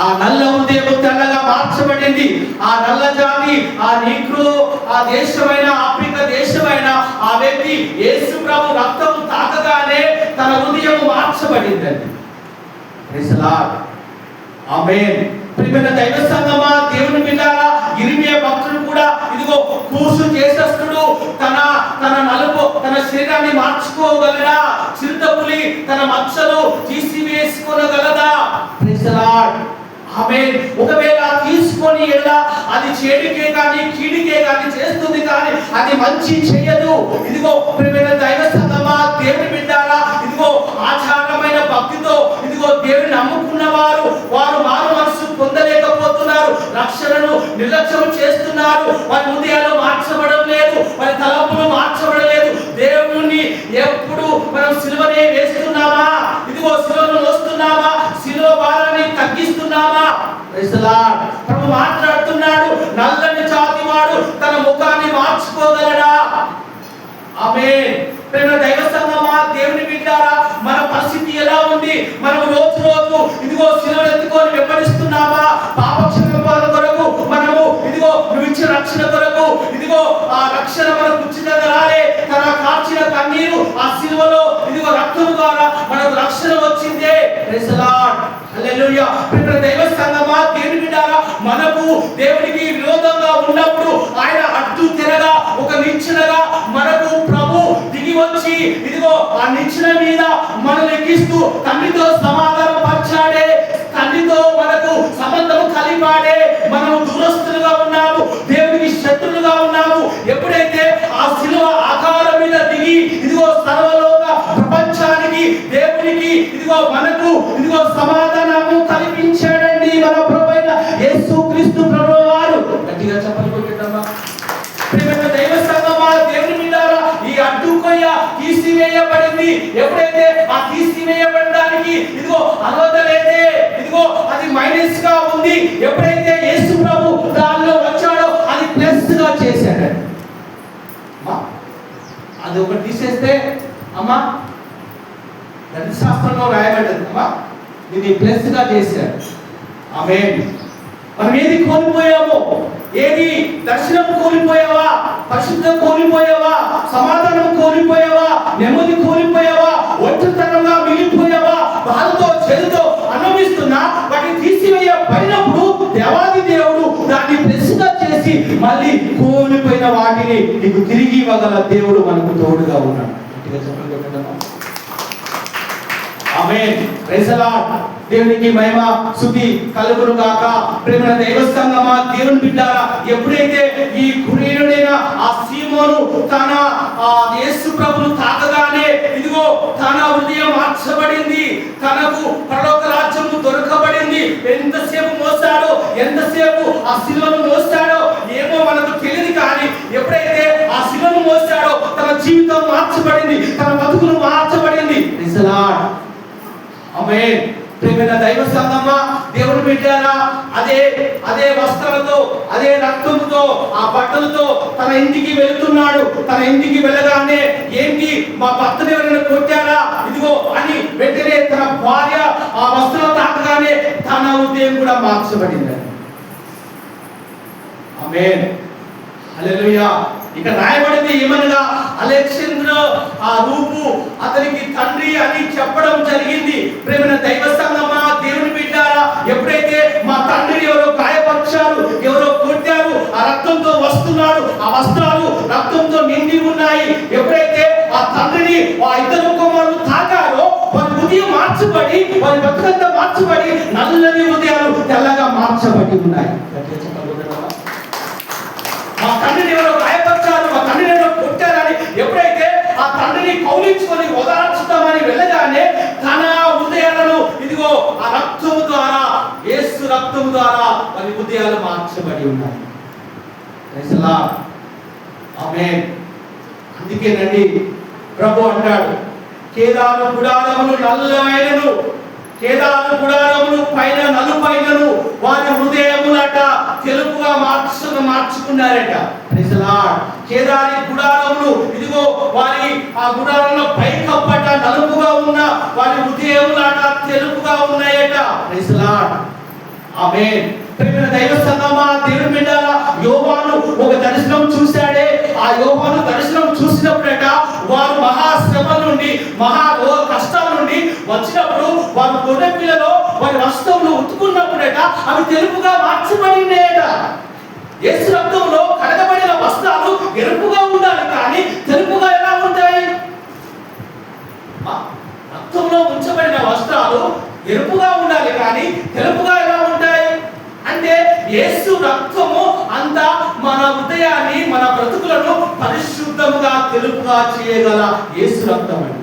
ఆ నల్ల హృదయం తెల్లగా మార్చబడింది. ఆ నల్ల జాతి, ఆ నీగ్రో, ఆ దేశమైన ఆఫ్రికా దేశమైన ఆ వ్యక్తి యేసు ప్రభు రక్తం తాకగానే తన హృదయం మార్చబడిందండి. ప్రైజ్ ది లార్డ్, ఆమేన్. ప్రియమైన దైవ సంఘమా, దేవుని బిడ్డలారా, యిర్మీయా భక్తుడు కూడా ఇదిగో కూసు చేసేస్తుడు తన శరీరాన్ని మార్చుకోగలడా? చిరుతపులి తన మచ్చలు తీసివేసుకోగలదా? ప్రైజ్ ది లార్డ్, ఆమేన్. ఒకవేళ తీసుకొని ఎలా అది చెడుకే కానీ కీడికే కానీ చేస్తుంది, కానీ అది మంచి చేయదు. ఇదిగో ప్రియమైన దైవ సంఘమా, దేవుని బిడ్డలారా, ఇదిగో ఆచారమైన భక్తితో ఇదిగో దేవుని నమ్ముకున్న వారు మారు మనసు పొందలేకపోతున్నారు, రక్షణను నిర్లక్ష్యం చేస్తున్నారు, వారి హృదయాలు మార్చబడడం లేదు, వారి తలపులు మార్చబడడం లేదు. దేవుని ఎప్పుడు మనం సిలువనే వేస్తున్నామా? ఇదిగో సిలువను మోస్తున్నామా? సిలువ భారాన్ని తగ్గిస్తున్నామా? Praise the lord. ప్రభు మాట్లాడుతున్నాడు, నల్లని జాతి వాడు తన ముఖాన్ని మార్చుకోగలడా? ఆమేన్. మనం రోజు రోజు ఇదిగో సిలువను ఎత్తుకొని వెంబడిస్తున్నామా? పాప క్షమాపణ కొరకు మనము ఇదిగో నువ్వు ఇచ్చిన రక్షణ కొరకు ఇదిగో ఆ రక్షణ మనకు ఉచితంగా రాలే, తన కార్చిన కన్నీరు ఆ సిలువలో ఇదిగో రక్తం ద్వారా మనకు రక్షణ వచ్చిందే. ప్రైజ్ ది లార్డ్, హల్లెలూయా. ప్రియమైన దైవ సంగమా, దేవుని బిడ్డలారా, మనకు దేవునికి విరోధంగా ఉన్నప్పుడు ఆయన అడ్డు తెరగా ఒక నిచ్చెనగా మనకు ప్రభు దిగి వచ్చి ఇదిగో ఆ నిచ్చెన మీద మనల్ని ఎక్కిస్తూ తండ్రితో సమాధానం పరిచాడే, తండ్రితో మనకు సంబంధం కలిపాడే. మనము దూరస్తులుగా ఉన్నాము, దేవునికి శత్రులుగా ఉన్నాము. ఎప్పుడైతే ఆ శిలువ ఆకారం మీద దిగి ఇదిగో సర్వలోక ప్రపంచానికి దేవునికి ఇదిగో మనకు ఇదిగో సమాధానము కల్పించాడండి మన ప్రభువైన యేసుక్రీస్తు ప్రభువు వారు. గట్టిగా చెప్పండి కొట్టమ్మా. ప్రియమైన దైవ సంగమా, దేవుని బిడ్డలారా, ఈ అడ్డుకొయ్య తీసివేయబడింది. ఎప్పుడైతే ఆ తీసివేయబడడానికి ఇదిగో అర్హత లేదే, ఇదిగో అది మైనస్ గా ఉంది. ఎప్పుడైతే యేసు ప్రభు దానిలో వచ్చాడో అది ప్లస్ గా చేశాడు. అది ఒకటి తీసేస్తే అమ్మా ధర్మశాస్త్రంలో రాయబడ్డది అమ్మా, దీన్ని ప్లస్ గా చేశాడు. ఆమేన్. మనం ఏది కోల్పోయామో, ఏది దర్శనం కోల్పోయావా, పరిశుద్ధం కోల్పోయావా, సమాధానం కోల్పోయావా, నెమ్మది కోల్పోయావా, ఒంటరితనంగా మిగిలిపోయావా, బాధతో చెడుతో అనుభవిస్తున్నా వాటిని తీసివేయబడినప్పుడు దేవాది దేవుడు దాన్ని ప్లస్గా చేసి మళ్ళీ కోల్పోయిన వాటిని నీకు తిరిగి ఇవ్వగల దేవుడు మనకు తోడుగా ఉన్నాడు. ఆమేన్. Praise the lord. దేవునికి మహిమ స్తుతి కలుగును గాక. ప్రియమైన దైవ సంగమా, దేవుని బిడ్డలారా, ఎప్పుడైతే ఈ కురేనుడైన ఆ సీమోను తన యేసు ప్రభువును తాకగానే ఇదిగో తన హృదయం మార్చబడింది, తనకు పరలోక రాజ్యము దొరకబడింది. ఎంతసేపు మోసాడో, ఎంతసేపు ఆ శిలువను మోసాడో ఏమో మనకు తెలియదు, కానీ ఎప్పుడైతే ఆ శిలువను మోసాడో తన జీవితం మార్చబడింది, తన బతుకును మార్చబడింది. Praise the lord. ఆమేన్. ప్రియమైన దైవ సంగమా, దేవుని బిడ్డలారా, అదే వస్త్రాలతో, అదే రక్తంతో, ఆ బట్టలతో తన ఇంటికి వెళ్తున్నాడు. తన ఇంటికి వెళ్ళగానే ఏంటి, మా భర్తను ఎవరైనా కొట్టారా ఇదిగో అని వెంటనే తన భార్య ఆ వస్త్రం తాకగానే తన హృదయం కూడా మార్చబడింది. ఆమేన్. హల్లెలూయా. ఇక రాయబడింది ఏమనగా, అలెగ్జాండర్ ఆ రూపు అతనికి తండ్రి అని చెప్పడం జరిగింది. ప్రేమైన దైవ సంగమా, దేవుని బిడ్డలారా, ఎప్పుడైతే మా తండ్రిని ఎవరో గాయపరిచారు, ఎవరో కొట్టారు, ఆ రక్తంతో వస్తున్నాడు, ఆ వస్త్రాలు రక్తంతో నిండి ఉన్నాయి. ఎప్పుడైతే ఆ తండ్రిని ఆ ఇద్దరు కుమారులు తాకారో వారి హృదయం మార్చబడి, వారి బతుకంతా మార్చబడి, నల్లని హృదయాలు తెల్లగా మార్చబడి ఉన్నాయి. మా తండ్రిని ఎవరో గాయపరిచారు, మా తండ్రిని ఎవరో కొట్టారని ఎప్పుడైతే ఆ తండ్రిని కౌలించుకొని ఓదార్చుతామని వెళ్ళగానే తన హృదయాలను ఇదిగో ఆ రక్తము ద్వారా, యేసు రక్తము ద్వారా వారి హృదయాలు మార్చబడి ఉన్నాయి. Praise the lord. ఆమేన్. అందుకేనండి ప్రభు అంటాడు, కేదారు గుడారములు నల్లమైనను, కేదారు గుడారములు పైన నలుపైనను వారి హృదయములట తెలుపుగా మార్చుకున్నారట. Praise the lord. కేదారి గుడారములు ఇదిగో వారి ఆ గుడారంలో పైకప్పట నలుపుగా ఉన్న వారి హృదయములట తెలుపుగా ఉన్నాయట. Praise the lord. ఆమేన్. ప్రియమైన దైవ సంగమా, దేవుని బిడ్డలారా, యోహాను ఒక దర్శనం చూశాడే. ఆ యోహాను దర్శనం చూసినప్పుడట వారు మహాశ్రమ నుండి, మహా కష్టాల నుండి వచ్చినప్పుడు వారు గొర్రె పిల్లలో వారి వస్త్రములు ఉతుకున్నప్పుడట అవి తెలుపుగా మార్చబడినాయట. యేసు రక్తంలో కడగబడిన వస్త్రాలు ఎరుపుగా ఉండాలి, కానీ తెలుపుగా ఎలా ఉంటాయి? రక్తంలో ఉంచబడిన వస్త్రాలు ఎరుపుగా ఉండాలి, కానీ తెలుపుగా ఎలా ఉంటాయి? అంటే యేసు రక్తము అంతా మన హృదయాన్ని, మన బ్రతుకులను పరిశుద్ధముగా తెలుపుగా చేయగల యేసు రక్తం అండి.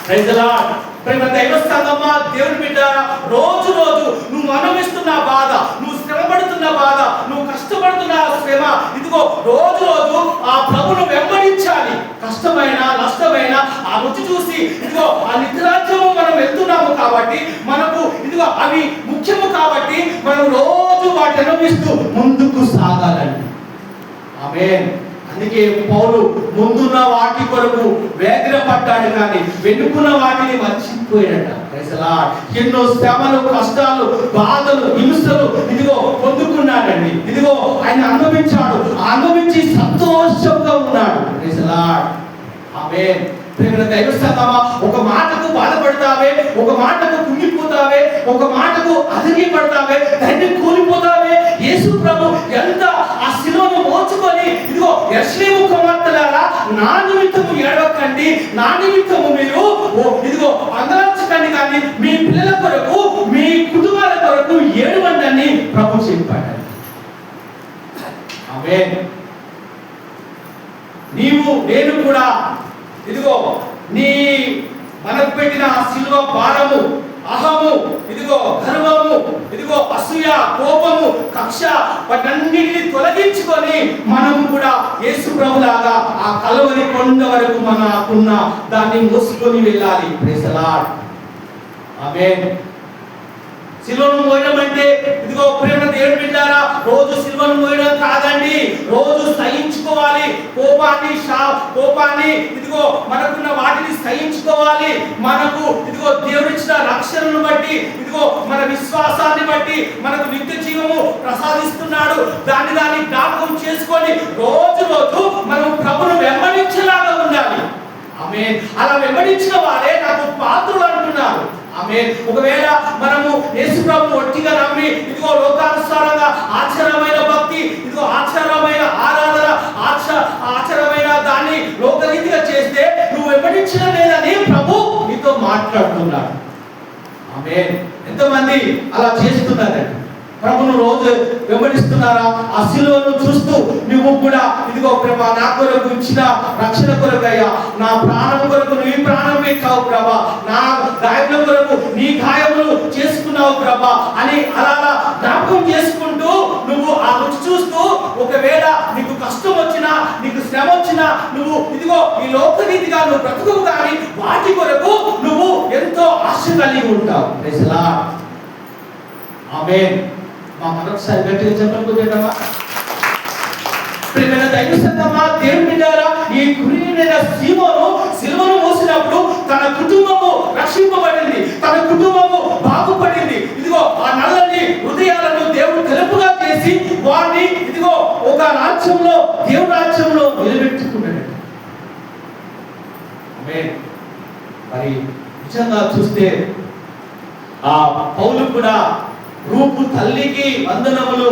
Praise the lord. ప్రేమ దైవ సంగమా, దేవుని బిడ్డలారా, రోజు రోజు నువ్వు అనుభవిస్తున్న బాధ, నువ్వు శ్రమపడుతున్న బాధ, నువ్వు కష్టపడుతున్న శ్రమ, ఇదిగో రోజు రోజు ఆ ప్రభును వెంబడించాలి. కష్టమైన నష్టమైన ఆ రుచి చూసి ఇదిగో ఆ నిత్యరాజ్యము మనం వెళ్తున్నాము కాబట్టి, మనకు ఇదిగో అవి ముఖ్యము కాబట్టి మనం రోజు వాటిని అనుభవిస్తూ ముందుకు సాగాలండి. ఆమేన్. అందుకే పౌలు ముందున్న వాటి కొరకు వేగిరపడ్డాడు కానీ వెనుకున్న వాటిని మర్చిపోయాడట. ఎన్నో శ్రమలు, కష్టాలు, బాధలు, హింసలు ఇదిగో పొందుకున్నాడండి. ఇదిగో ఆయన అనుభవించాడు, అనుభవించి సంతోషంగా ఉన్నాడు. ఆమేన్. ప్రియమైన దైవ సంగమా, ఒక మాటకు బాధపడతావే, ఒక మాటకు కుంగిపోతావే, ఒక మాటకు అదిరిపడతావే, దాన్ని కూలిపోతావే. యేసు ప్రభు ఎంత ఆ శిలువను మోచుకొని ఇదిగో యెరూషలేము కుమార్తెలారా, నా నిమిత్తము ఏడవకండి, నా నిమిత్తము మీరు ఇదిగో అంగలార్చకండి, కానీ మీ పిల్లల కొరకు, మీ కుటుంబాల కొరకు ఏడవండి అని ప్రభు చెప్పాడు. ఆమేన్. నీవు నేను కూడా ఇదిగో నీ మనకు పెట్టిన ఆ శిలువ భారము, అహము, ఇదిగో గర్వము, ఇదిగో అసూయ, కోపము, కక్ష, వాటన్నిటిని తొలగించుకొని మనము కూడా యేసు ప్రభులాగా ఆ కల్వరి కొండ వరకు మనకున్న దాన్ని మోసుకొని వెళ్ళాలి. Praise the lord. ఆమేన్. సిలువను మోయడం అంటే ఇదిగో ప్రేమ దేవుని బిడ్డలారా, రోజు సిలువను మోయడం కాదండి, రోజు సహించుకోవాలి. కోపాన్ని ఇదిగో మనకున్న వాటిని సహించుకోవాలి. మనకు ఇదిగో దేవుడిచ్చిన రక్షణను బట్టి, ఇదిగో మన విశ్వాసాన్ని బట్టి మనకు నిత్య జీవము ప్రసాదిస్తున్నాడు. దాన్ని జ్ఞాపకం చేసుకొని రోజు మనం ప్రభును వెంబడించేలాగా ఉండాలి. ఆమేన్. అలా వెంబడించిన వారే నాకు పాత్రులు అంటున్నారు. ఆమేన్. ఒకవేళ మనము యేసు ప్రభువును ఒట్టిగా నమ్మి ఇదిగో లోకానుసారంగా ఆచారమైన భక్తి, ఇదిగో ఆచారమైన ఆరాధన, ఆచారమైన దాన్ని లోకరీతిగా చేస్తే నువ్వు వెంబడించడం లేదని ప్రభు నీతో మాట్లాడుతున్నాడు. ఆమేన్. ఎంతమంది అలా చేస్తున్నారండి? ప్రభును రోజు వెంబడిస్తున్నారా? ఆ శిలువను చూస్తూ నువ్వు కూడా ఇదిగో ప్రభా, నా కొరకు ఇచ్చిన రక్షణ కొరకయ్యా, నా ప్రాణం కొరకు నీ ప్రాణం పెట్టావు ప్రభా, నా గాయముల కొరకు నీ గాయములు చేసుకున్నావు ప్రభా అని అలా జ్ఞాపకం చేసుకుంటూ నువ్వు ఆ రుచి చూస్తూ, ఒకవేళ నీకు కష్టం వచ్చినా, నీకు శ్రమ వచ్చినా, నువ్వు ఇదిగో ఈ లోకరీతిగా నువ్వు బ్రతుకు కానీ వాటి కొరకు నువ్వు ఎంతో ఆశ కలిగి ఉంటావు. Praise the lord. ఆమేన్. మరొకసారి గట్టిగా చెప్పనుకుంటున్నామా? ప్రియమైన దైవ సంగమా, దేవుని బిడ్డలారా, ఈ కురియైన సీమోను సిలువను మోసినప్పుడు తన కుటుంబము రక్షింపబడింది, తన కుటుంబము బాగుపడింది. ఇదిగో ఆ నల్లని హృదయాలను దేవుడు తెలుపుగా చేసి వారిని ఇదిగో ఒక రాజ్యంలో, దేవుని రాజ్యంలో నిలబెట్టుకున్నాడు. ఆమేన్. మరి నిజంగా చూస్తే ఆ పౌలు కూడా రూపు తల్లికి వందనములు,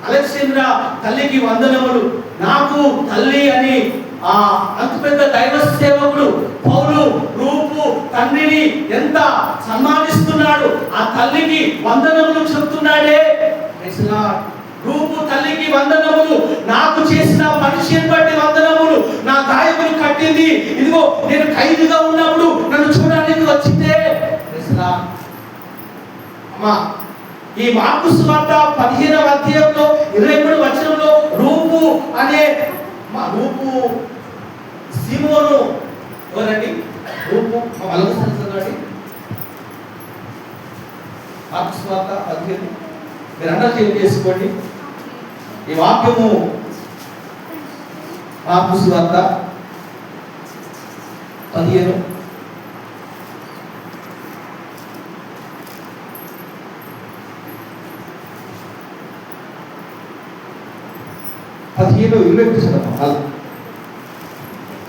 అలెగ్జాండ్రా తల్లికి వందనములు, నాకు తల్లి అని ఆ అంత పెద్ద దైవ సేవకుడు పౌలు రూపు తండ్రిని ఎంత సన్మానిస్తున్నాడు, ఆ తల్లికి వందనములు చెప్తున్నాడే. రూపు తల్లికి వందనములు, నాకు చేసిన మనిషిని బట్టి వందనములు, నా గాయములు కట్టింది, ఇదిగో నేను ఖైదుగా ఉన్నప్పుడు నన్ను చూడడానికి వచ్చిందే. అమ్మా, ఈ మార్కు సువార్త 15వ అధ్యాయంలో 23వ వచనంలో రూపు అనే రూపు సీమోను ఎవరండి? రూపు చదవండి. మార్కు సువార్త 15 మీరు అందరూ చేసుకోండి. ఈ వాక్యము మార్కు సువార్త 15 20 చదవండి.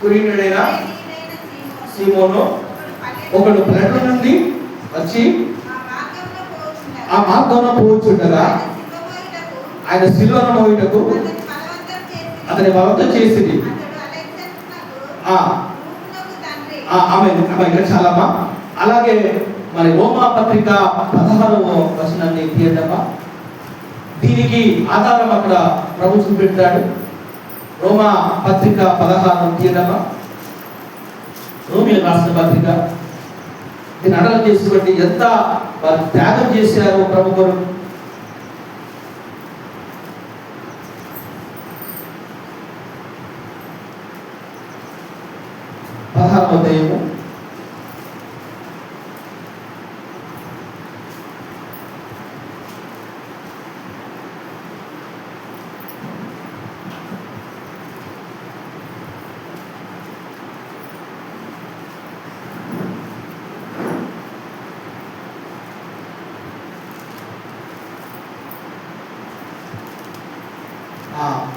కురియైన సీమోను ఒకడు పల్లెటూరు నుండి వచ్చి ఆ మార్గంలో పోవచ్చుండగా ఆయన సిలువను మోయుటకు అతని బలవంతం చేసింది. ఆమె చాలమ్మా. అలాగే మరి రోమా పత్రిక 16వ వచనాన్ని తీయటమ్మా. దీనికి ఆధారం అక్కడ ప్రభు చూపెట్టాడు. రోమా పత్రిక 16 తీయటమ్మా. రోమియోకు రాసిన పత్రిక. దీన్ని అడలు చేసుకోండి, ఎంత వారు త్యాగం చేశారో ప్రభు కొరకు. అధ్యాయము 16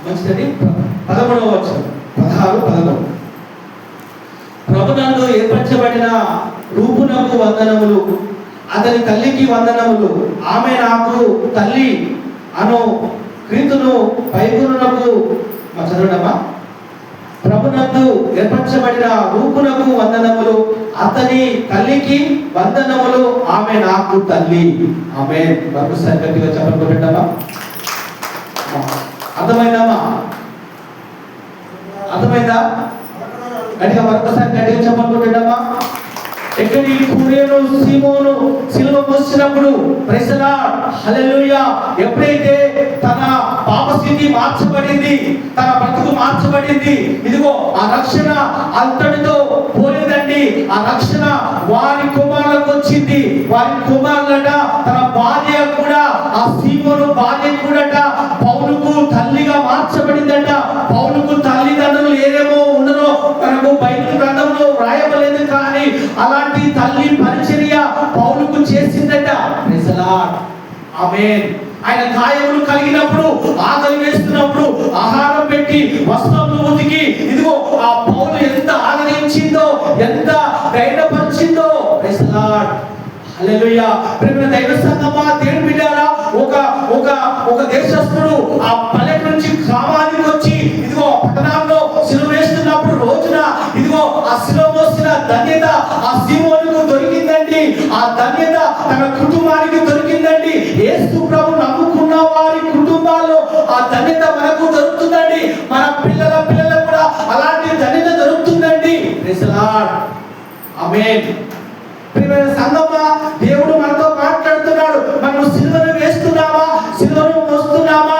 మంచిదని 13వ వచనం 16, 11. ప్రభునందు ఏర్పరచబడిన రూపునకు వందనములు, అతని తల్లికి వందనములు. ఆమె నాకు తల్లి అను క్రీతును పైపునకు చదవడమా. ప్రభునందు ఏర్పరచబడిన రూపునకు వందనములు, అతని తల్లికి వందనములు. ఆమె నాకు తల్లి. ఆమె మరొకసారి గట్టిగా చెప్పబడ్డామా? అర్థమైందమ్మా? అర్థమైందా? గట్టిగా మరొకసారి గట్టిగా చెప్పబడ్డామా? ఎక్కడి కురేను సీమోను సిలువ మోసినప్పుడు ప్రైజ్ ది లార్డ్ హల్లెలూయా, ఎప్పుడైతే తన పాపస్థితి మార్చబడింది, తన బ్రతుకు మార్చబడింది, ఇదిగో ఆ రక్షణ అంతటితో పోలేదండి. ఆ రక్షణ వారి కుమారులకు వచ్చింది. వారి కుమారులట తన భార్య కూడా, ఆ సీమోను భార్య కూడా పౌలుకు తల్లిగా మార్చబడిందట. పౌలుకు తల్లిదండ్రులు ఏదేమో ఉండరో మనకు బైబిల్ గ్రంథంలో రాయబలేదు, కానీ అలాంటి తల్లి పరిచర్య పౌలుకు చేసిందట. Praise the lord. ఆమేన్. ఆయన గాయములు కలిగినప్పుడు, ఆకలి వేస్తున్నప్పుడు ఆహారం పెట్టి వస్త్రములు ఉతికి ఇదిగో ఆ పౌలు ఎంత ఆదరించిందో, ఎంత ధైర్యపరిచిందో. Praise the lord. హల్లెలూయా. ప్రియమైన దైవ సంగమా, దేవుని బిడ్డలారా, ఒక దేశస్థుడు ఆ పల్లెటూరు నుంచి గ్రామానికి వచ్చి ఇదిగో పట్టణంలో సిలువ వేస్తున్నప్పుడు రోజున ఇదిగో ఆ సిలువ మోసిన ధన్యత ఆ సీమోనుకు దొరికిందండి. ఆ ధన్యత తన కుటుంబానికి దొరికిందండి. యేసు ప్రభు నమ్ముకున్న వారి కుటుంబాల్లో ఆ ధన్యత మనకు దొరుకుతుందండి. మన పిల్లలకు కూడా అలాంటి ధన్యత దొరుకుతుందండి. Praise the lord. ఆమేన్. ప్రియమైన సంగమా, దేవుడు మనతో మాట్లాడుతున్నాడు. మనం సిలువను వేస్తున్నామా, సిలువను మోస్తున్నామా?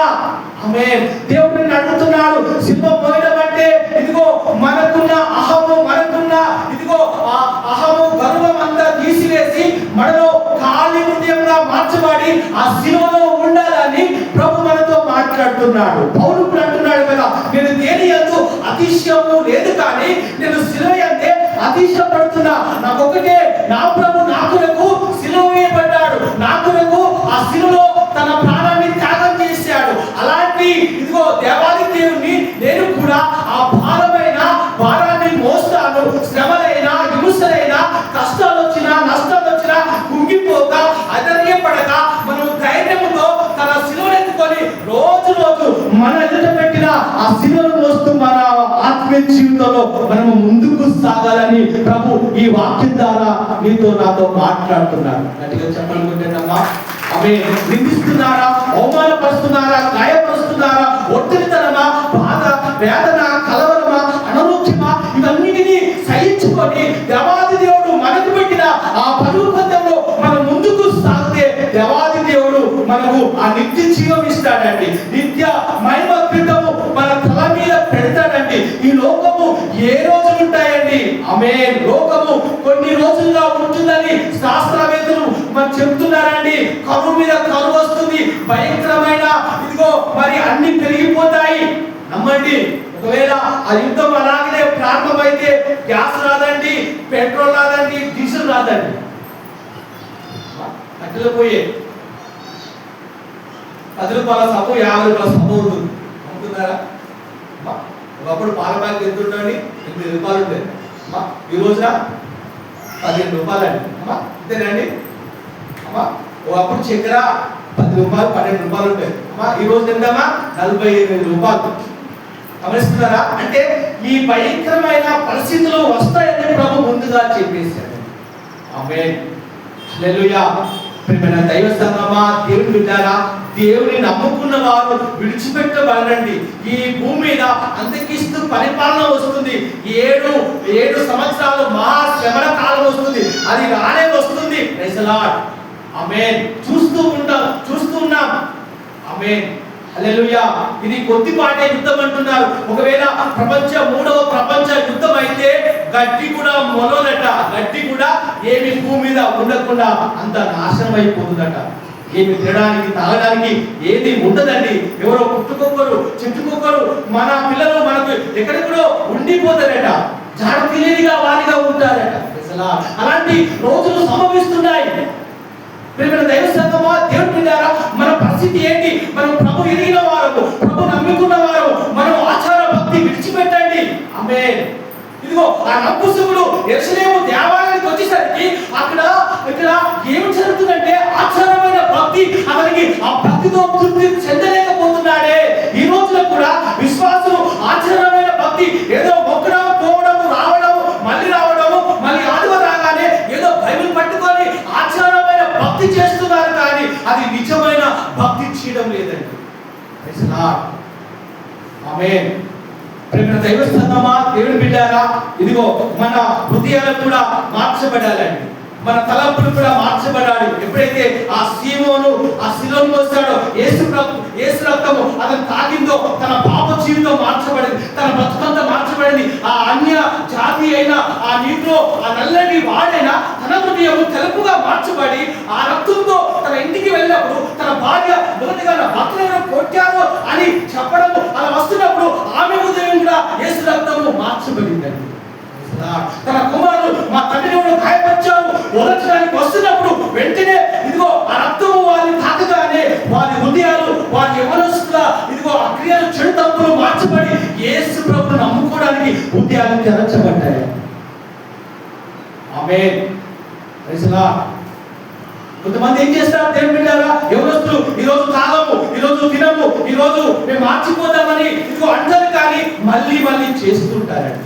ఆమేన్. దేవుడిని అడుగుతున్నాడు. సిలువ మోయడం అంటే ఇదిగో మనకున్న అహము, మనకున్న ఇదిగో ఆ అహము గర్వం అంతా తీసివేసి మనలో ఖాళీ హృదయంగా మార్చబడి ఆ సిలువలో ఉండాలని ప్రభు మనతో మాట్లాడుతున్నాడు. పౌలు అంటున్నాడు కదా, నేను దేని యందు అతిశయము లేదు, కానీ నేను సిలువ యందే అతిశయపడుతున్నా. నాకొకటే, నా ప్రభు నా కొరకు సిలువ వేయబడ్డాడు. నా కొరకు ఆ సిలువలో తన ప్రాణాన్ని త్యాగం చేశాడు. అలాంటి ఇదిగో దేవాది దేవుని నేను కూడా ఆ భారాన్ని మోస్తాను. శ్రమలైనా, హింసలైనా, కష్టాలు వచ్చినా, నష్టాలు వచ్చినా కుంగిపోక, అధైర్యపడక, మనం ధైర్యంతో తన సిలువను ఎత్తుకొని రోజు మన ఎదుట పెట్టిన ఆ సిలువను మోస్తూ మన ఆత్మీయ జీవితంలో మనము ముందుకు సాగాలని ప్రభు ఈ వాక్యం ద్వారా నీతో నాతో మాట్లాడుతున్నాడు. గట్టిగా చెప్పాలనుకుంటున్నామా? అవి నిందిస్తున్నారా, అవమానపరుస్తున్నారా, గాయపరుస్తున్నారా, ఒత్తిడితనమా, బాధ, వేదన, కలవరమా, అనారోగ్యమా, ఇవన్నిటినీ సహించుకొని దేవాది దేవుడు మనకు పెట్టిన ఆ పరుగు పందెంలో మనం ముందుకు సాగితే దేవాది దేవుడు మనకు ఆ నిత్య జీవం ఇస్తాడండి. నిత్య మహిమ కిరీటము మన తల మీద పెడతాడండి. ఈ లోకము ఏ రోజులు ఉంటాయండి? ఆమేన్. లోకము కొన్ని రోజులుగా ఉంటుందని శాస్త్రవేత్తలు మనకు చెప్తున్నారండి. కరువు మీద కరువు వస్తుంది, భయంకరమైన ఇదిగో మరి అన్ని పెరిగిపోతాయి. నమ్మండి. ఒకవేళ ఆ యుద్ధం అలాగనే ప్రారంభమైతే గ్యాస్ రాదండి, పెట్రోల్ రాదండి, డీజిల్ రాదండి, కట్టెలు పోయే 10 రూపాయల సబ్బు 50 రూపాయల సబ్బు ఉంటుంది. అమ్ముతున్నారా? ఒకప్పుడు పాల ప్యాకెట్ ఎంత ఉండండి? 8 రూపాయలు ఉండేది. ఈ రోజున 15 రూపాయలు అండి. అమ్మా అంతేనండి. అమ్మా ఒకప్పుడు చక్కెర 10 రూపాయలు 12 రూపాయలు ఉంటాయి. అమ్మా ఈ రోజు ఎంతమ్మా? 48 రూపాయలు. గమనిస్తున్నారా? అంటే ఈ భయంకరమైన పరిస్థితులు వస్తాయని ప్రభు ముందుగా చెప్పేశాడు. ఆమేన్. హల్లెలూయా. ప్రియమైన దైవ సంగమా, దేవుని బిడ్డలారా, దేవుని నమ్ముకున్న వారు విడిచిపెట్టబడరండి. ఈ భూమి మీద అంతకిస్తూ పరిపాలన వస్తుంది. 7 సంవత్సరాలు మహా శ్రమల కాలం వస్తుంది. అది రానే వస్తుంది. Praise the lord. ఆమేన్. చూస్తున్నాం. ఆమేన్. హల్లెలూయా. ఇది కొద్దిపాటే యుద్ధం అంటున్నారు. ఒకవేళ మూడవ ప్రపంచ యుద్ధం అయితే గడ్డి కూడా మొలలట. గడ్డి కూడా ఏమి భూమి మీద ఉండకుండా అంత నాశనం అయిపోతుందట. ఏమి తినడానికి, తాగడానికి ఏది ఉండదండి. ఎవరో పుట్టుకొక్కరు, చెట్టుకొక్కరు, మన పిల్లలు మనకు ఎక్కడెక్కడో ఉండిపోతారట. జాడ తెలియనిగా వారిగా ఉంటారట. అలాంటి రోజులు సంభవిస్తున్నాయి. ప్రియమైన దైవ సంఘమా, దేవుని బిడ్డలారా, మన పరిస్థితి ఏంటి? మనం ప్రభు ఎరిగిన వారము, ప్రభు నమ్ముకున్న వారము, మనం ఆచార భక్తి విడిచిపెట్టండి. ఆమేన్. ఇదిగో ఆ నపుంసకుడు యెరూషలేము దేవాలయానికి వచ్చేసరికి ఇక్కడ ఏం జరుగుతుందంటే ఆచారమైన భక్తి, అతనికి ఆ భక్తితో తృప్తి చెందలేకపోతున్నాడే. ఈ రోజులో కూడా విశ్వాసులు ఆచారమైన భక్తి, ఏదో మొక్కడం, పోవడం, రావడం, మళ్ళీ రావడము, మళ్ళీ ఆదివారం రాగానే ఏదో బైబిల్ పట్టుకొని ఆచారమైన భక్తి చేస్తున్నారు, కానీ అది నిజమైన భక్తి చేయడం లేదండి. Praise lord. ఆమేన్. ప్రియమైన దైవ సంఘమా, దేవుని బిడ్డలారా, ఇదిగో మన హృదయాలు కూడా మార్చబడాలండి, మన తలంపులు కూడా మార్చబడాలి. ఎప్పుడైతే ఆ సీమోను ఆ శిలువను మోసాడో, యేసు రక్తము అతను తాకిందో, తన పాప జీవితం మార్చబడింది, తన బతుకంతా మార్చబడింది. ఆ అన్య జాతి అయిన ఆ నీటిలో ఆ నల్లని వాడైనా తన హృదయము తెలుపుగా మార్చబడి ఆ రక్తంతో తన ఇంటికి వెళ్ళినప్పుడు తన భార్య మొదటిగా నా భర్తను కొట్టారు అని చెప్పడము అలా వస్తున్నప్పుడు ఆమె హృదయం కూడా యేసు రక్తము మార్చబడిందండి. తన కుమారుడు మా తండ్రిని గాయపరిచారు ఓదార్చడానికి వస్తున్నప్పుడు వెంటనే ఇదిగో ఆ రక్తము వారిని తాకగానే వారి హృదయాలు, వారి యవనస్తుల ఇదిగో ఆ క్రియలు, చెడు తప్పులు మార్చబడి యేసు ప్రభువును నమ్ముకోవడానికి హృదయాలు తెరచబడ్డాయి. ఆమేన్. Praise lord. కొంతమంది ఏం చేస్తారు దేవుని బిడ్డలారా, యవనస్తులు ఈ రోజు తాగము, ఈ రోజు తినము, ఈ రోజు మేము మార్చిపోతామని ఇదిగో అంటారు, కానీ మళ్ళీ మళ్ళీ చేస్తుంటారండి.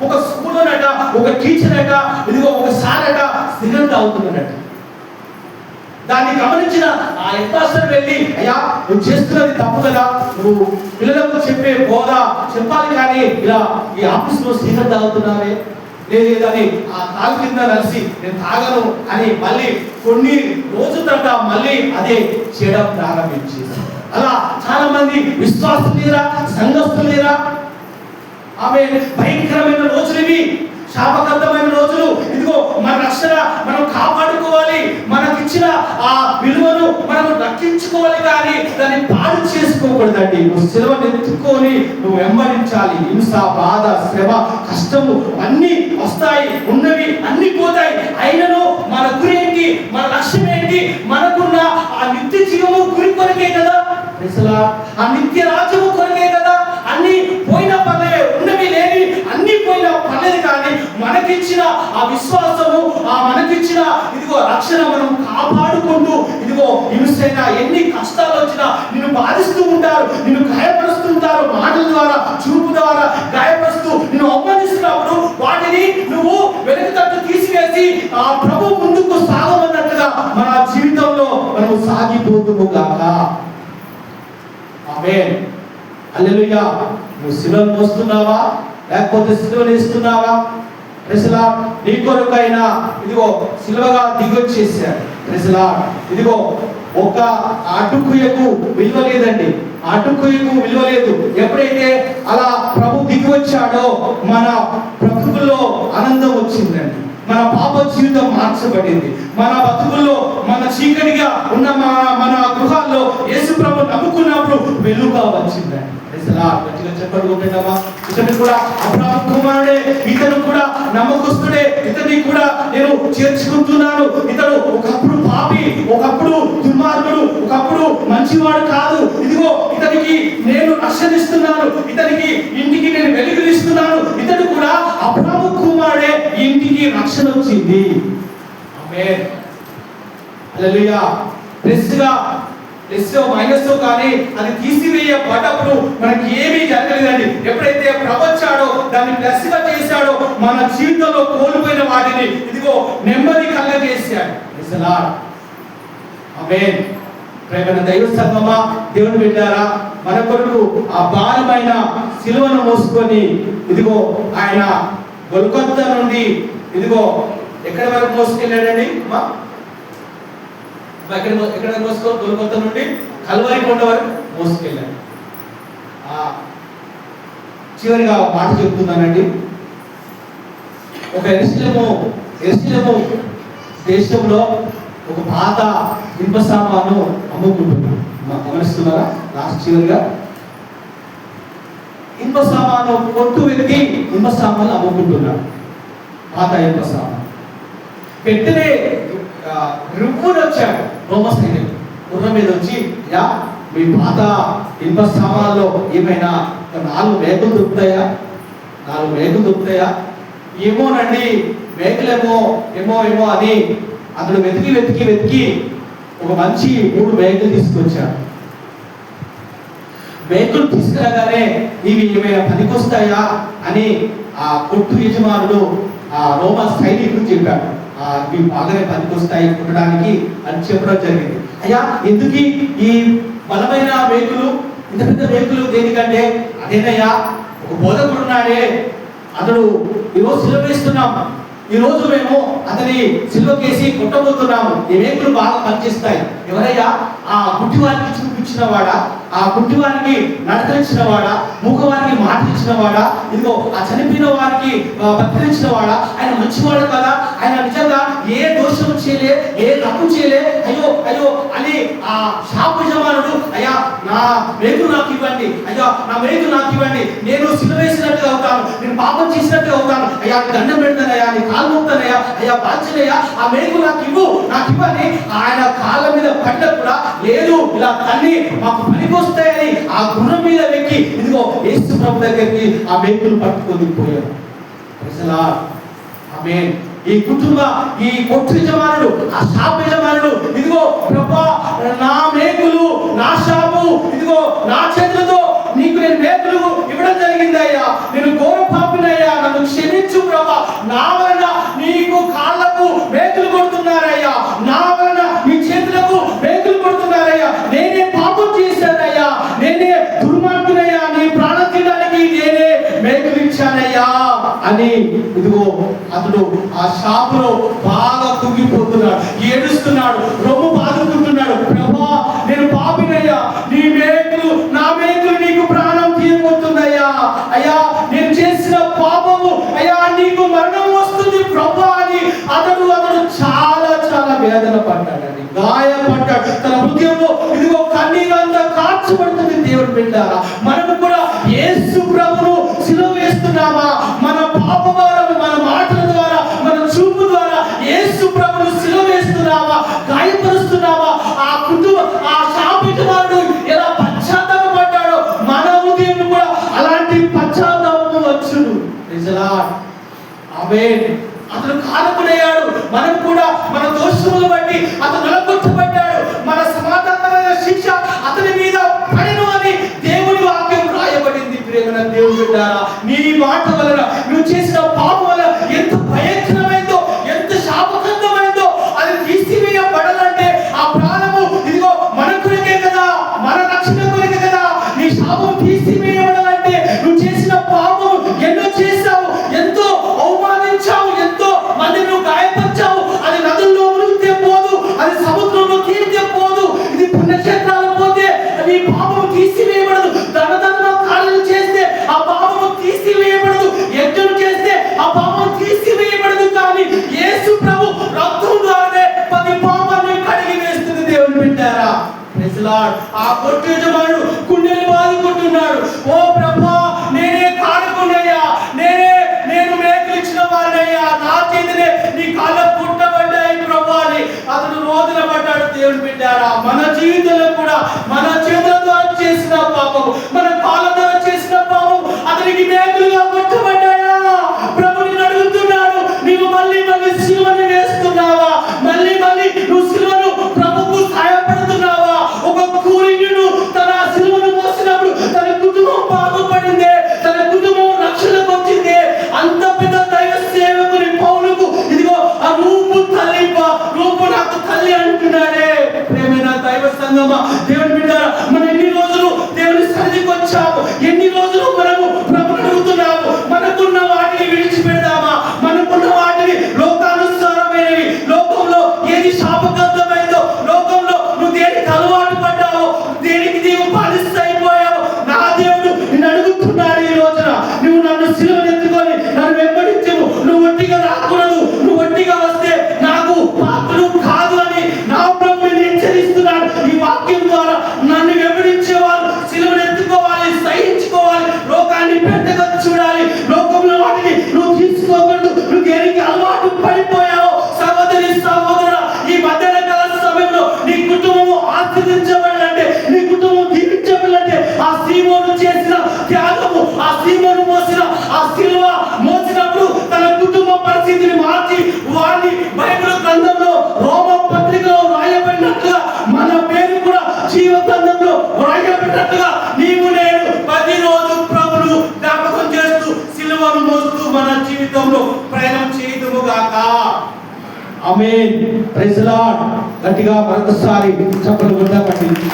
ఒక స్కూల్లోనట ఒక టీచర్ అట, ఇదిగో ఒక సార్ అట సిగరెట్ తాగుతున్నాడట. దాన్ని గమనించిన ఆ హెడ్మాస్టర్ వెళ్ళి, అయ్యా నువ్వు చేస్తున్నది తప్పు కదా, నువ్వు పిల్లలకు చెప్పే బోధ చెప్పాలి, కానీ ఇలా ఈ ఆఫీస్లో సిగరెట్ తాగుతున్నావే, లేదని ఆ కాలు కింద నలిసి నేను తాగను అని మళ్ళీ కొన్ని రోజుల తర్వాత మళ్ళీ అదే చేయడం ప్రారంభించింది. అలా చాలా మంది విశ్వాసులు లేరా, సంఘస్థులు లేరా? ఆమె భయంకరమైన రోజులు ఇవి, శాపగ్రస్తమైన రోజులు. ఇదిగో మన రక్షణ మనం కాపాడుకోవాలి, మనకిచ్చిన ఆ విలువను మనం రక్షించుకోవాలి, కానీ దాన్ని పాడు చేసుకోకూడదండి. నువ్వు సిలువను ఎత్తుకొని నువ్వు వెంబడించాలి. హింస, బాధ, శ్రమ, కష్టము అన్ని వస్తాయి, ఉన్నవి అన్ని పోతాయి. అయినను మన గురి ఏంటి, మన లక్ష్యం ఏంటి? మనకున్న ఆ నిత్య జీవము గురి కొరకే కదా, ఆ నిత్య రాజ్యము కొరకే కదా. అన్ని పోయినా పర్లేదు, ఉన్నవి లేని అన్ని పోయినా పర్లేదు, కానీ మనకిచ్చిన ఆ విశ్వాసము, ఆ మనకిచ్చిన ఇదిగో రక్షణ మనం కాపాడుకుంటూ, ఇదిగో హింసైనా ఎన్ని కష్టాలు వచ్చినా నిన్ను బాధిస్తూ ఉంటారు, నిన్ను గాయపరుస్తూ ఉంటారు, మాటల ద్వారా, చూపు ద్వారా గాయపరుస్తూ నిన్ను అవమానిస్తున్నప్పుడు వాటిని నువ్వు వెనక తట్టు తీసివేసి ఆ ప్రభు ముందుకు సాగమన్నట్టుగా మన జీవితంలో మనం సాగిపోతుము గాక. ఆమేన్. హల్లెలూయా. నువ్వు సిలువను మోస్తున్నావా, లేకపోతే సిలువను వేస్తున్నావా? Praise lord. నీ కొరకైనా ఇదిగో సిలువగా దిగొచ్చేసాడు. Praise lord. ఇదిగో ఒక అటుకుయకు విలువ లేదండి, అటుకుయకు విలువ లేదు. ఎప్పుడైతే అలా ప్రభు దిగి వచ్చాడో మన బ్రతుకుల్లో ఆనందం వచ్చిందండి, మన పాప జీవితం మార్చబడింది, మన బతుకుల్లో మన చీకటిగా ఉన్న మన గృహాల్లో యేసు ప్రభు నమ్ముకున్నప్పుడు వెలుగుగా వచ్చిందండి. ఇతను కూడా అబ్రహాము కుమారుడే, ఇతను కూడా నమ్మకస్తుడే, ఇతన్ని కూడా నేను చేర్చుకుంటున్నాను. ఇతడు ఒకప్పుడు పాపి, ఒకప్పుడు దుర్మార్గుడు, ఒకప్పుడు మంచివాడు కాదు. ఇదిగో ఇతనికి నేను రక్షణిస్తున్నాను, ఇతనికి ఇంటికి నేను వెలుగునిస్తున్నాను. ఇతడు కూడా అబ్రహాము కుమారుడే, ఇంటికి రక్షణ వచ్చింది. ఆమేన్. హల్లెలూయా. ప్లస్ మైనస్ కానీ అది తీసివేయబడ్డప్పుడు మనకి ఏమీ జరగలేదండి. ఎప్పుడైతే ప్రవచాడో దాన్ని ప్లస్ గా చేశాడో మన జీవితంలో కోల్పోయిన వాటిని ఇదిగో నెమ్మది కలగజేశాడు. Praise lord. ఆమేన్. ప్రియమైన దైవ సంఘమా, దేవుని బిడ్డలారా, మన కొరకు ఆ భారమైన సిలువను మోసుకొని ఇదిగో ఆయన గొల్గొతా నుండి ఇదిగో ఎక్కడి వరకు మోసుకెళ్ళాడండి? ఎక్కడ మోసుకో? గొల్గొతా నుండి కల్వరి కొండ వరకు మోసుకెళ్ళాడు. చివరిగా ఒక మాట చెప్తున్నానండి. ఒక ఎరుసలేము దేశంలో ఒక పాత ఇనుప సామాను అమ్ముకుంటున్నాడు. గమనిస్తున్నారా? లాస్ట్ చివరిగా ఇనుప సామాను కొట్టు వ్యక్తి ఇనుప సామాను అమ్ముకుంటున్నాడు, పాత ఇనుప సామాను. వెంటనే రువ్వున వచ్చాడు రోమ సైనికుడు గుర్రం మీద వచ్చి, యా మీ పాత ఇనుప సామాన్లో ఏమైనా 4 మేకులు దొరుకుతాయా, 4 మేకులు దొరుకుతాయా? ఏమోనండి, మేకలేమో ఏమో ఏమో అని అతడు వెతికి వెతికి వెతికి ఒక మంచి 3 మేకలు తీసుకొచ్చాడు. మేకలు తీసుకురాగానే ఇవి ఏమైనా పనికొస్తాయా అని ఆ కొట్టు యజమానుడు ఆ రోమా సైనికుడు చెప్పాడు. ఇవి బాగానే పనికొస్తాయి కుట్టడానికి అని చెప్పడం జరిగింది. అయ్యా ఎందుకు ఈ బలమైన మేకులు, ఇంత పెద్ద మేకులు దేనికంటే, అదేనయ్యా ఒక బోధకుడు ఉన్నాడే, అతడు ఈరోజు సిలువ వేస్తున్నాం, ఈరోజు మేము అతని సిలువకేసి కొట్టబోతున్నాము, ఈ మేకులు బాగా పనిచేస్తాయి. ఎవరయ్యా? ఆ గుడ్డివారికి చూపించిన వాడా, ఆ గుడ్డివారికి నడకలించిన వాడా, మూగవారికి మాట ఇచ్చిన వాడా, ఇదిగో ఆ చనిపోయిన వారికి బతికించిన వాడా? ఆయన మంచివాడు కదా, ఆయన నిజంగా ఏ దోషం చేయలే, ఏ తప్పు చేయలే. అయ్యో అయ్యో అని ఆ షాపు యజమానుడు, అయ్యా నా మేకులు నాకు ఇవ్వండి, అయ్యా నా మేకులు నాకు ఇవ్వండి, నేను సిలువ వేసినట్టుగా అవుతాను, నేను పాపం చేసినట్టుగా అవుతాను, అయ్యా దండం పెడతానయ్యా, నీ కాలు మోపుతానయ్యా, అయ్యా బాధ్యనయ్యా, ఆ మేకులు నాకు ఇవ్వని ఆయన కాళ్ళ మీద పడ్డ కూడా లేదు, ఇలా తల్లి మాకు పనికొస్తాయని ఆ గుర్రం మీద వెక్కి ఇదిగో యేసు ప్రభు దగ్గరికి ఆ మేకులు పట్టుకొని పోయారు. ఆమేన్. ఈ కొట్టు యజమానుడు, ఆ షాపు యజమానుడు, ఇదిగో ప్రభా నా మేకులు, నా షాపు, ఇదిగో నా చేతులతో నీకు నేను మేకులు ఇవ్వడం జరిగిందయ్యా, నేను ఘోర పాపినయ్యా, నన్ను క్షమించు ప్రభా, నా వలన నీకు కాళ్ళకు మేకులు కొడుతున్నారయ్యా, నా వలన నీ చేతులకు మేకులు కొడుతున్నారయ్యా, నేనే పాపం చేశానయ్యా, నేనే దుర్మార్గునయ్యా, నీ ప్రాణం తీయడానికి నేనే మేకులు ఇచ్చానయ్యా అని ఇదిగో అతడు ఆ షాపులో బాగా కుంగిపోతున్నాడు, ఏడుస్తున్నాడు, రొమ్ము బాదుకుంటున్నాడు. ప్రభా నేను పాపినయ్యా, నీ మేకులు, నా మేకులు నీకు ప్రాణం తీయబోతుందయ్యా, అయ్యా నేను చేసిన పాపము అయ్యా నీకు మరణం వస్తుంది ప్రభా అని అతడు చాలా చాలా వేదన పడ్డాడండి, గాయపడ్డాడు. తన హృదయంలో ఇదిగో కన్నీరంతా కార్చబడుతుంది. దేవుడు బిడ్డారా, మనము కూడా యేసు ప్రభువును సిలువ వేస్తున్నామా? మన పాప భారము మన మాటల ద్వారా, మన చూపు ద్వారా యేసు ప్రభువును సిలువ వేస్తున్నామా? గాయపరుస్తున్నామా? ఆ షాపు యజమానుడు ఎలా పశ్చాత్తాపపడ్డాడో మన హృదయం కూడా అలాంటి పశ్చాత్తాపము వచ్చును. ఆమేన్. అతను కారకుడయ్యాడు, మనం కూడా మన దోషములు బట్టి అతను నలగొట్టబడ్డాడు, మన సమాధానమైన శిక్ష అతని మీద పడెను అని దేవుని వాక్యం రాయబడింది. ప్రేమన దేవుని బిడ్డారా, నీ మాట వలన నువ్వు చేసిన పాపం వలన ఎంత భయంకరమైందో, ఎంత శాపకందమైందో, అది తీసివేయబడాలంటే ఆ ప్రాణము ఇదిగో మన కొరకే కదా, మన రక్షణ కొరకే కదా. నీ శాపం తీసివేయబడాలంటే నువ్వు చేసిన పాపం ఎన్నో చేశావు, ఎంతో అవమానించావు, ఎంతో మంది నువ్వు గాయపరిచావు. అది నదుల్లో మునిగితే పోదు, అది సముద్రంలో తీరితే పోదు, ఇది పుణ్యక్షేత్రాలు పోతే నీ పాపము తీసివేయబడదు. దనదన కార్యాలు చేస్తే ఆ పాపము తీసివేయబడదు, యజ్ఞం చేస్తే ఆ పాపం తీసివేయబడదు. కానీ యేసు ప్రభు రక్తం ద్వారానే ప్రతి పాపాన్ని కడిగి వేస్తుంది. దేవుని బిడ్డారా, ప్రైజ్ లార్డ్. ఆ కొట్టు యజమానుడు గుండెలు బాదుకుంటున్నాడు, ఓ ప్రభా నేనే కారకుడయ్యా, నేను మేకులు ఇచ్చిన వాడినయ్యా, నా చేతినే నీ కాళ్ళ పుట్టబడ్డాయి ప్రభా అని అతడు రోదన పడ్డాడు. దేవుని బిడ్డారా, మన జీవితంలో కూడా మన చేతుల ద్వారా చేసిన పాపం, మన కాళ్ళ ద్వారా చేసిన పాపం అతనికి మేకులుగా పుట్టబడ్డాయా? ప్రభుని అడుగుతున్నాడు, నీవు మళ్ళీ సిలువను వేస్తున్నావా? మళ్ళీ నువ్వు సిలువను ప్రభుకు సహాయపడుతున్నావా? ఒక కూలింగుడు తన సిలువను మోసినప్పుడు తన కుటుంబం బాగుపడిందే, తన కుటుంబం రక్షణకు వచ్చిందే. అంత పెద్ద దైవ సేవకుని పౌలుకు ఇదిగో ఆ రూపు తల్లి, రూపు నాకు తల్లి అంటున్నాడే. ప్రేమైన దైవ సంగమా, దేవుని బిడ్డారా, మనం ఎన్ని రోజులు దేవుని సన్నిధికి వచ్చాము, ఎన్ని ఆమేన్. Praise the lord. గట్టిగా మరొకసారి చప్పట్లు కొట్టండి.